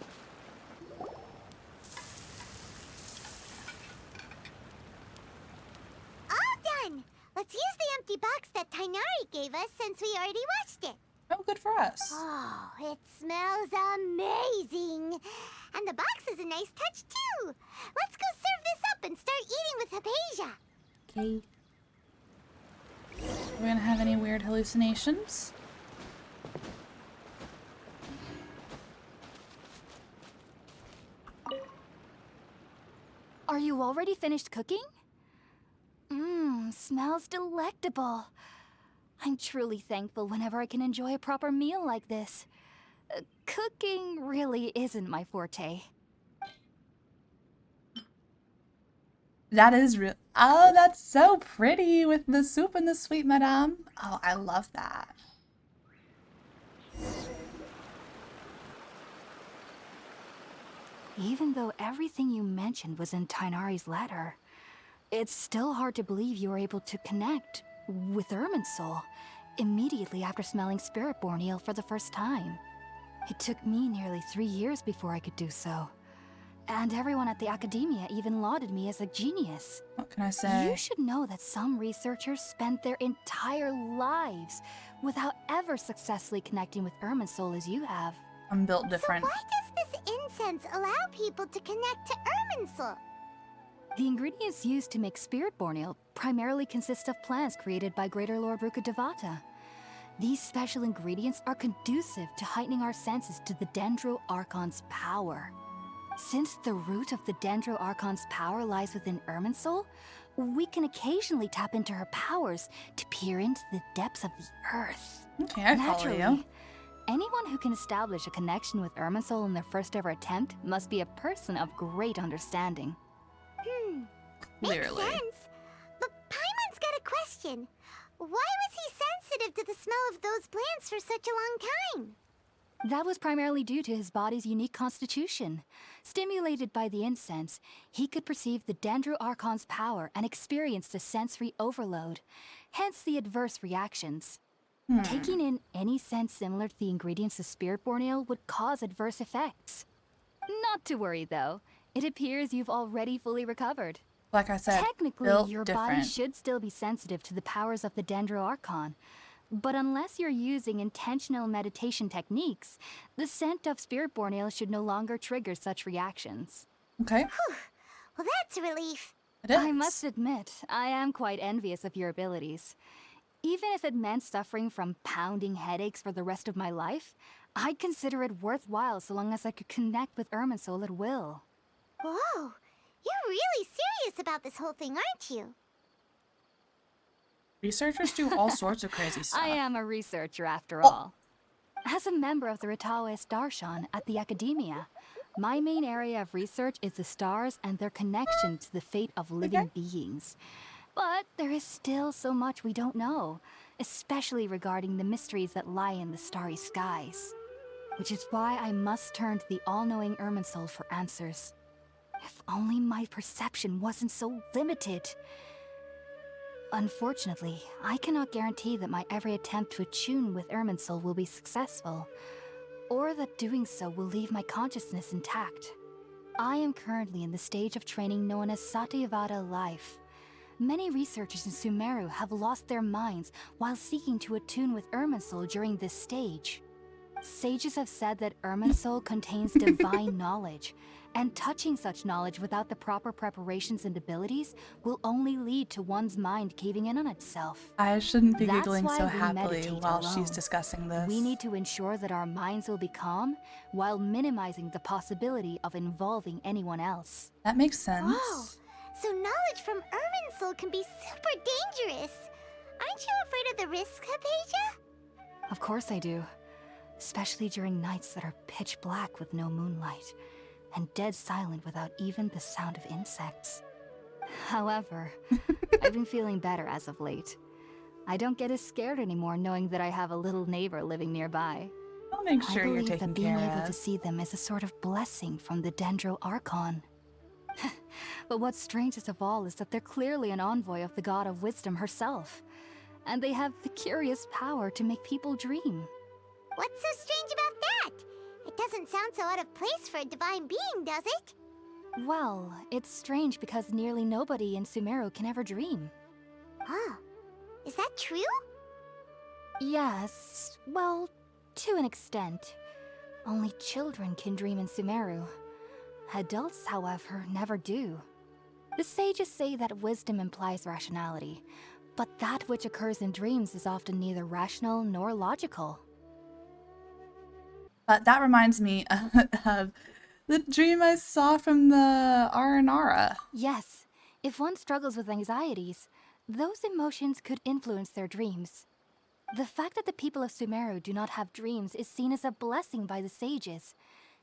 S2: All done. Let's use the empty box that Tainari gave us since we already watched it.
S1: Oh, good for us.
S2: Oh, it smells amazing. And the box is a nice touch, too. Let's go serve this up and start eating with Hypatia.
S1: Okay. Are we gonna have any weird hallucinations?
S8: Are you already finished cooking? Smells delectable. I'm truly thankful whenever I can enjoy a proper meal like this. Cooking really isn't my forte.
S1: That is real. Oh, that's so pretty with the soup and the sweet madame. Oh, I love that.
S8: Even though everything you mentioned was in Tainari's letter, it's still hard to believe you were able to connect with Irminsul immediately after smelling Spiritborn eel for the first time. It took me nearly 3 years before I could do so. And everyone at the academia even lauded me as a genius.
S1: What can I say?
S8: You should know that some researchers spend their entire lives without ever successfully connecting with Irminsul as you have.
S1: I'm built different.
S2: So why does this incense allow people to connect to Irminsul?
S8: The ingredients used to make Spiritborn ale primarily consist of plants created by Greater Lord Rukkhadevata. These special ingredients are conducive to heightening our senses to the Dendro Archon's power. Since the root of the Dendro Archon's power lies within Irminsul, we can occasionally tap into her powers to peer into the depths of the earth.
S1: Okay, I follow you.
S8: Anyone who can establish a connection with Irminsul in their first ever attempt must be a person of great understanding.
S2: Makes
S1: Clearly.
S2: sense. But Paimon's got a question. Why was he sensitive to the smell of those plants for such a long time?
S8: That was primarily due to his body's unique constitution. Stimulated by the incense, he could perceive the Dendro Archon's power and experienced a sensory overload, hence the adverse reactions. Taking in any scent similar to the ingredients of Spiritborn Ale would cause adverse effects. Not to worry, though. It appears you've already fully recovered.
S1: Like I said,
S8: Technically,
S1: built
S8: your
S1: different.
S8: body should still be sensitive to the powers of the Dendro Archon. But unless you're using intentional meditation techniques, the scent of Spiritborn Ale should no longer trigger such reactions.
S1: Okay.
S2: Well, that's a relief.
S1: It is.
S8: I must admit, I am quite envious of your abilities. Even if it meant suffering from pounding headaches for the rest of my life, I'd consider it worthwhile so long as I could connect with Irminsul at will.
S2: Whoa, you're really serious about this whole thing, aren't you?
S1: Researchers do all sorts of crazy stuff.
S8: I am a researcher after
S1: Oh.
S8: all. As a member of the Ritaoist Darshan at the Academia, my main area of research is the stars and their connection to the fate of living beings. But there is still so much we don't know, especially regarding the mysteries that lie in the starry skies. Which is why I must turn to the all-knowing Irminsul for answers. If only my perception wasn't so limited. Unfortunately, I cannot guarantee that my every attempt to attune with Irminsul will be successful, or that doing so will leave my consciousness intact. I am currently in the stage of training known as Satyavada life. Many researchers in Sumeru have lost their minds while seeking to attune with Irminsul during this stage. Sages have said that Irminsul contains divine knowledge, and touching such knowledge without the proper preparations and abilities will only lead to one's mind caving in on itself.
S1: I shouldn't be
S8: That's
S1: giggling
S8: why
S1: so
S8: we
S1: happily
S8: meditate
S1: while
S8: alone.
S1: she's discussing this.
S8: We need to ensure that our minds will be calm while minimizing the possibility of involving anyone else.
S1: That makes sense.
S2: Whoa, so knowledge from Irminsul can be super dangerous. Aren't you afraid of the risk, Hypatia?
S8: Of course I do. Especially during nights that are pitch black with no moonlight, and dead silent without even the sound of insects. However, I've been feeling better as of late. I don't get as scared anymore knowing that I have a little neighbor living nearby.
S1: I'll make
S8: I
S1: sure you're
S8: believe
S1: taken
S8: that being
S1: care
S8: able
S1: of.
S8: to see them is a sort of blessing from the Dendro Archon. But what's strangest of all is that they're clearly an envoy of the God of Wisdom herself, and they have the curious power to make people dream.
S2: What's so strange about that? It doesn't sound so out of place for a divine being, does it?
S8: Well, it's strange because nearly nobody in Sumeru can ever dream.
S2: Oh, is that true?
S8: Yes, well, to an extent. Only children can dream in Sumeru. Adults, however, never do. The sages say that wisdom implies rationality, but that which occurs in dreams is often neither rational nor logical.
S1: But that reminds me of the dream I saw from the Aranara.
S8: Yes, if one struggles with anxieties, those emotions could influence their dreams. The fact that the people of Sumeru do not have dreams is seen as a blessing by the sages.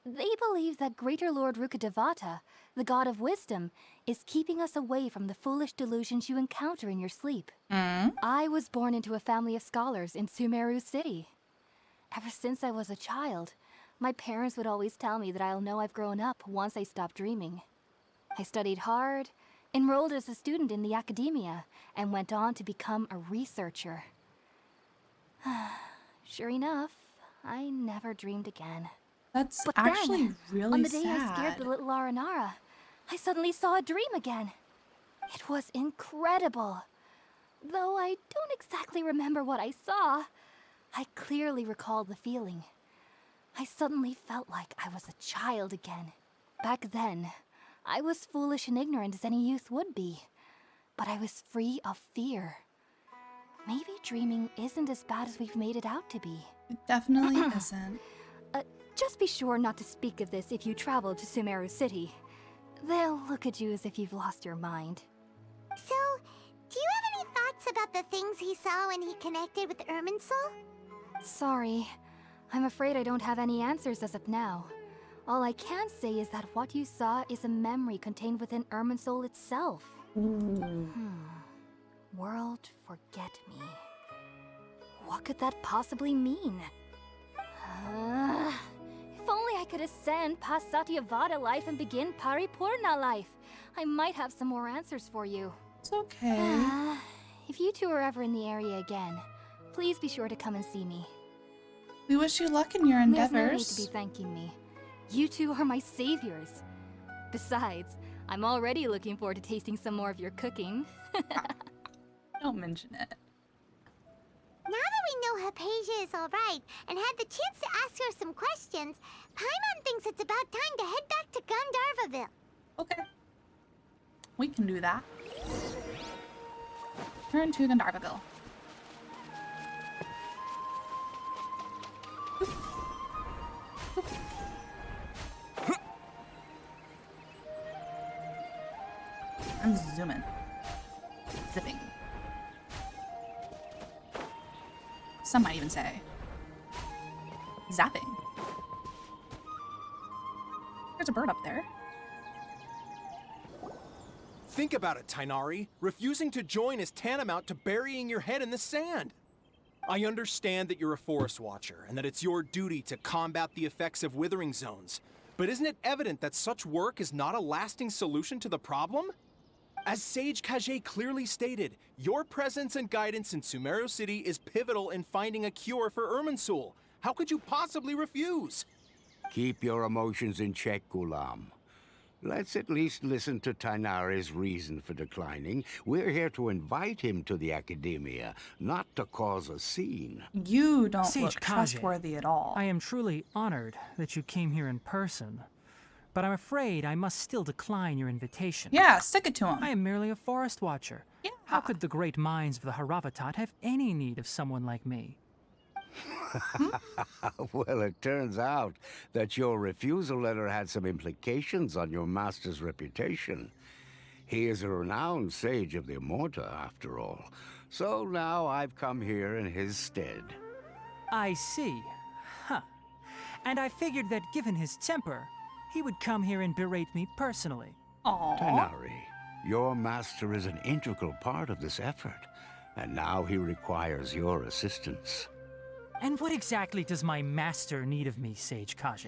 S8: They believe that Greater Lord Rukkhadevata, the god of wisdom, is keeping us away from the foolish delusions you encounter in your sleep. I was born into a family of scholars in Sumeru City. Ever since I was a child, my parents would always tell me that I'll know I've grown up once I stop dreaming. I studied hard, enrolled as a student in the academia, and went on to become a researcher. Sure enough, I never dreamed again.
S1: That's
S8: But
S1: actually
S8: then,
S1: really
S8: on the day
S1: sad.
S8: I scared the little Aranara, I suddenly saw a dream again. It was incredible. Though I don't exactly remember what I saw, I clearly recall the feeling. I suddenly felt like I was a child again. Back then, I was foolish and ignorant as any youth would be, but I was free of fear. Maybe dreaming isn't as bad as we've made it out to be.
S1: It definitely isn't.
S8: Just be sure not to speak of this if you travel to Sumeru City. They'll look at you as if you've lost your mind.
S2: So, do you have any thoughts about the things he saw when he connected with Irminsul?
S8: Sorry. I'm afraid I don't have any answers as of now. All I can say is that what you saw is a memory contained within Irminsul itself. World, forget me. What could that possibly mean? If only I could ascend past Satyavada life and begin Paripurna life. I might have some more answers for you.
S1: It's okay.
S8: If you two are ever in the area again, please be sure to come and see me.
S1: We wish you luck in your
S8: There's no need to be
S1: endeavors.
S8: thanking me. You two are my saviors. Besides, I'm already looking forward to tasting some more of your cooking.
S1: Don't mention it.
S2: Now that we know Hypatia is alright and had the chance to ask her some questions, Paimon thinks it's about time to head back to Gandharvaville.
S1: Okay. We can do that. Turn to Gandharvaville. I'm zooming. Zipping. Some might even say zapping. There's a bird up there.
S10: Think about it, Tainari. Refusing to join is tantamount to burying your head in the sand. I understand that you're a forest watcher and that it's your duty to combat the effects of withering zones. But isn't it evident that such work is not a lasting solution to the problem? As Sage Kage clearly stated, your presence and guidance in Sumeru City is pivotal in finding a cure for Irminsul. How could you possibly refuse?
S9: Keep your emotions in check, Gulam. Let's at least listen to Tainari's reason for declining. We're here to invite him to the Academia, not to cause a scene.
S1: You don't
S3: Sage
S1: look
S3: Kage,
S1: trustworthy at all.
S3: I am truly honored that you came here in person, but I'm afraid I must still decline your invitation.
S1: Yeah, stick it to him.
S3: I am merely a forest watcher.
S1: Yeah.
S3: How could the great minds of the Haravatat have any need of someone like me?
S9: Well, it turns out that your refusal letter had some implications on your master's reputation. He is a renowned sage of the Immorta, after all. So now I've come here in his stead.
S3: I see. Huh. And I figured that given his temper, he would come here and berate me personally.
S1: Aww.
S9: Tainari, your master is an integral part of this effort, and now he requires your assistance.
S3: And what exactly does my master need of me, Sage Kage?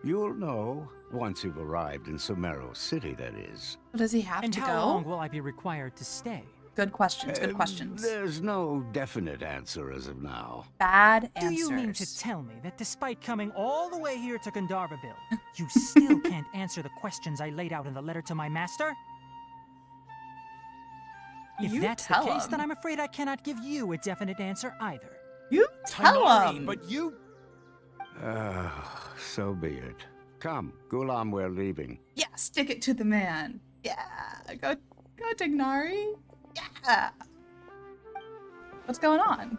S9: You'll know once you've arrived in Sumeru City, that is.
S1: Does he have
S3: And
S1: to
S3: how
S1: go?
S3: long will I be required to stay?
S1: Good questions. Good questions.
S9: There's no definite answer as of now.
S1: Bad
S3: Do
S1: answers.
S3: you mean to tell me that despite coming all the way here to Gandharvaville, you still can't answer the questions I laid out in the letter to my master? If
S1: You
S3: that's
S1: tell
S3: the case,
S1: him.
S3: then I'm afraid I cannot give you a definite answer either.
S1: You tell
S10: Tainari,
S1: him.
S10: but you...
S9: So be it. Come, Gulam, we're leaving.
S1: Yeah, stick it to the man. Yeah, go Tignari. Yeah. What's going on?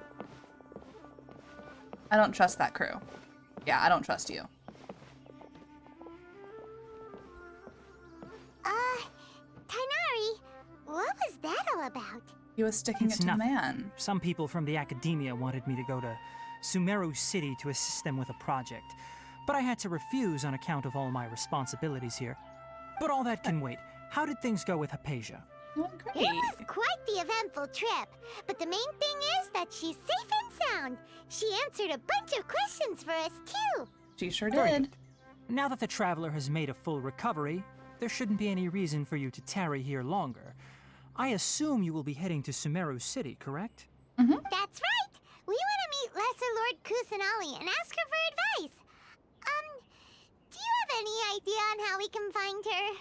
S1: I don't trust that crew. Yeah, I don't trust you.
S2: Tainari, what was that all about?
S1: He was sticking
S3: It's
S1: it to the
S3: nothing.
S1: man.
S3: Some people from the Academia wanted me to go to Sumeru City to assist them with a project, but I had to refuse on account of all my responsibilities here. But all that can wait. How did things go with Hypatia?
S1: Doing great.
S2: It was quite the eventful trip, but the main thing is that she's safe and sound. She answered a bunch of questions for us, too.
S1: She sure
S3: Very
S1: did.
S3: good. Now that the traveler has made a full recovery, there shouldn't be any reason for you to tarry here longer. I assume you will be heading to Sumeru City, correct?
S2: That's right. We want to meet Lesser Lord Kusanali and ask her for advice. Do you have any idea on how we can find her?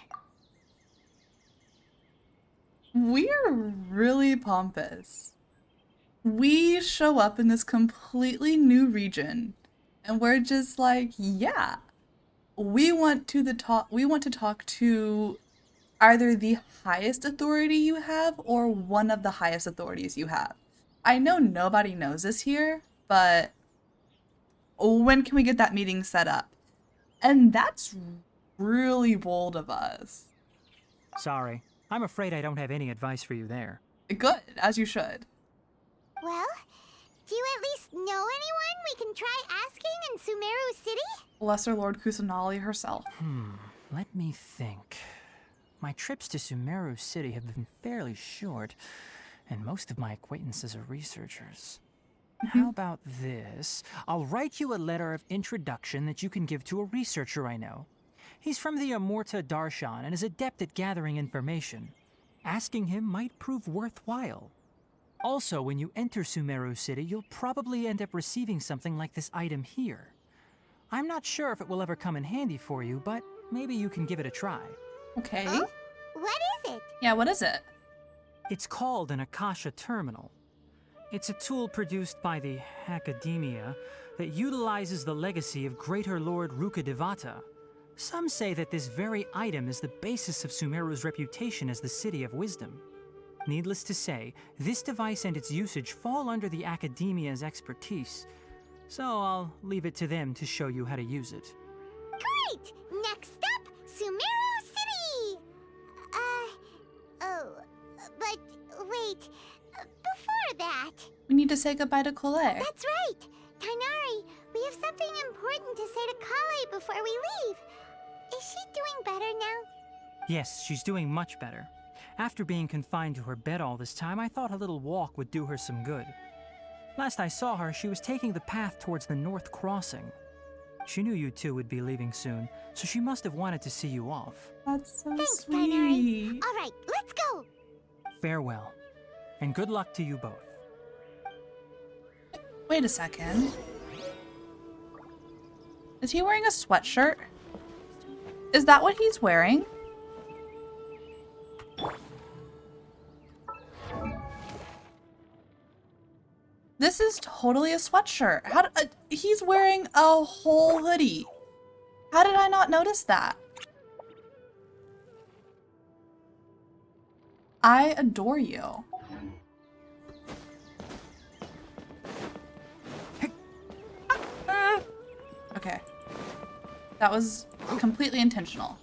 S1: We're really pompous. We show up in this completely new region, and we're just like, yeah, we want to talk to either the highest authority you have or one of the highest authorities you have. I know nobody knows this here, but when can we get that meeting set up? And that's really bold of us.
S3: Sorry. I'm afraid I don't have any advice for you there.
S1: Good, as you should.
S2: Well, do you at least know anyone we can try asking in Sumeru City?
S1: Lesser Lord Kusanali herself.
S3: Let me think. My trips to Sumeru City have been fairly short, and most of my acquaintances are researchers. How about this? I'll write you a letter of introduction that you can give to a researcher I know. He's from the Amorta Darshan and is adept at gathering information. Asking him might prove worthwhile. Also, when you enter Sumeru City, you'll probably end up receiving something like this item here. I'm not sure if it will ever come in handy for you, but maybe you can give it a try.
S1: Okay.
S2: Oh? What is it?
S1: Yeah, what is it?
S3: It's called an Akasha Terminal. It's a tool produced by the Academia that utilizes the legacy of Greater Lord Rukkhadevata. Some say that this very item is the basis of Sumeru's reputation as the City of Wisdom. Needless to say, this device and its usage fall under the Academia's expertise, so I'll leave it to them to show you how to use it.
S2: Great! Next up, Sumeru City! But wait, before that...
S1: We need to say goodbye to Kole.
S2: That's right! Tainari, we have something important to say to Kale before we leave. Is she doing better now?
S3: Yes, she's doing much better. After being confined to her bed all this time, I thought a little walk would do her some good. Last I saw her, she was taking the path towards the North Crossing. She knew you two would be leaving soon, so she must have wanted to see you off.
S1: That's so
S2: Thanks,
S1: sweet.
S2: Tainari. All right, let's go!
S3: Farewell, and good luck to you both.
S1: Wait a second. Is he wearing a sweatshirt? Is that what he's wearing? This is totally a sweatshirt. How did, he's wearing a whole hoodie. How did I not notice that? I adore you. Okay. That was completely intentional,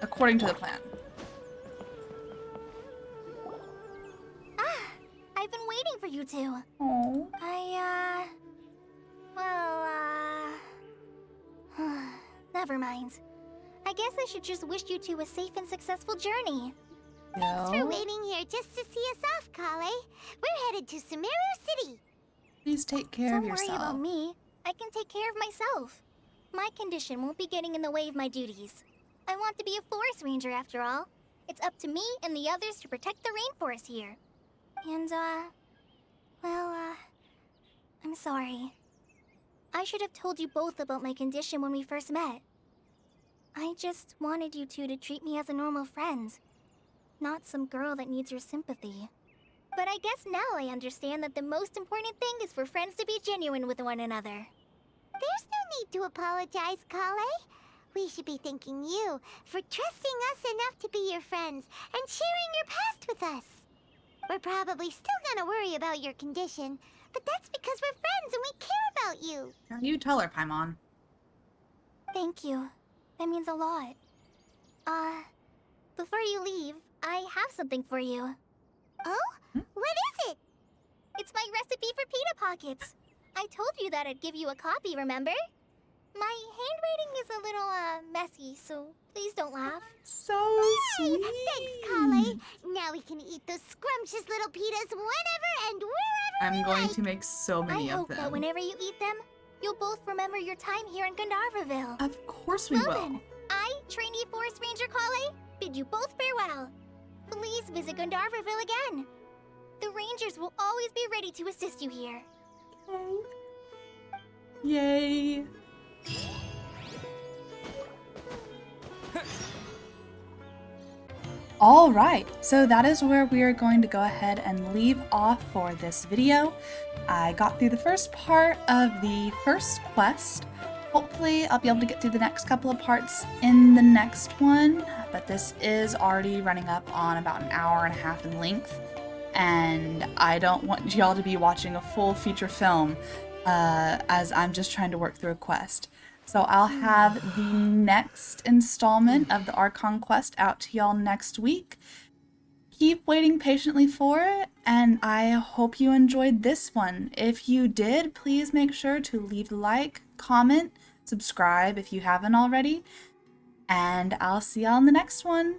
S1: according to the plan.
S6: I've been waiting for you two.
S1: Oh.
S6: Never mind. I guess I should just wish you two a safe and successful journey.
S2: Thanks for waiting here just to see us off, Kale. We're headed to Sumeru City.
S1: Please take care of
S6: Don't worry
S1: yourself.
S6: about me. I can take care of myself. My condition won't be getting in the way of my duties. I want to be a forest ranger after all. It's up to me and the others to protect the rainforest here. And, I'm sorry. I should have told you both about my condition when we first met. I just wanted you two to treat me as a normal friend, not some girl that needs your sympathy. But I guess now I understand that the most important thing is for friends to be genuine with one another.
S2: There's no need to apologize, Kale. We should be thanking you for trusting us enough to be your friends and sharing your past with us. We're probably still gonna worry about your condition, but that's because we're friends and we care about you.
S1: You tell her, Paimon.
S6: Thank you. That means a lot. Before you leave, I have something for you.
S2: Oh? What is it?
S6: It's my recipe for pita pockets. I told you that I'd give you a copy, remember? My handwriting is a little, messy, so please don't laugh.
S1: So
S2: Yay!
S1: sweet.
S2: Thanks, Kale. Now we can eat those scrumptious little pitas whenever and wherever
S1: I'm
S2: we
S1: going
S2: like.
S1: to make so many
S6: I
S1: of
S6: hope
S1: them.
S6: that whenever you eat them, you'll both remember your time here in Gandharvaville.
S1: Of course we
S6: Well
S1: will.
S6: then, I, trainee Forest Ranger Kale, bid you both farewell. Please visit Gandharvaville again. The Rangers will always be ready to assist you here.
S1: Yay. All right, so that is where we are going to go ahead and leave off for this video. I got through the first part of the first quest. Hopefully I'll be able to get through the next couple of parts in the next one, but this is already running up on about an hour and a half in length, and I don't want y'all to be watching a full feature film as I'm just trying to work through a quest. So I'll have the next installment of the Archon Quest out to y'all next week. Keep waiting patiently for it, and I hope you enjoyed this one. If you did, please make sure to leave a like, comment, subscribe if you haven't already, and I'll see y'all in the next one.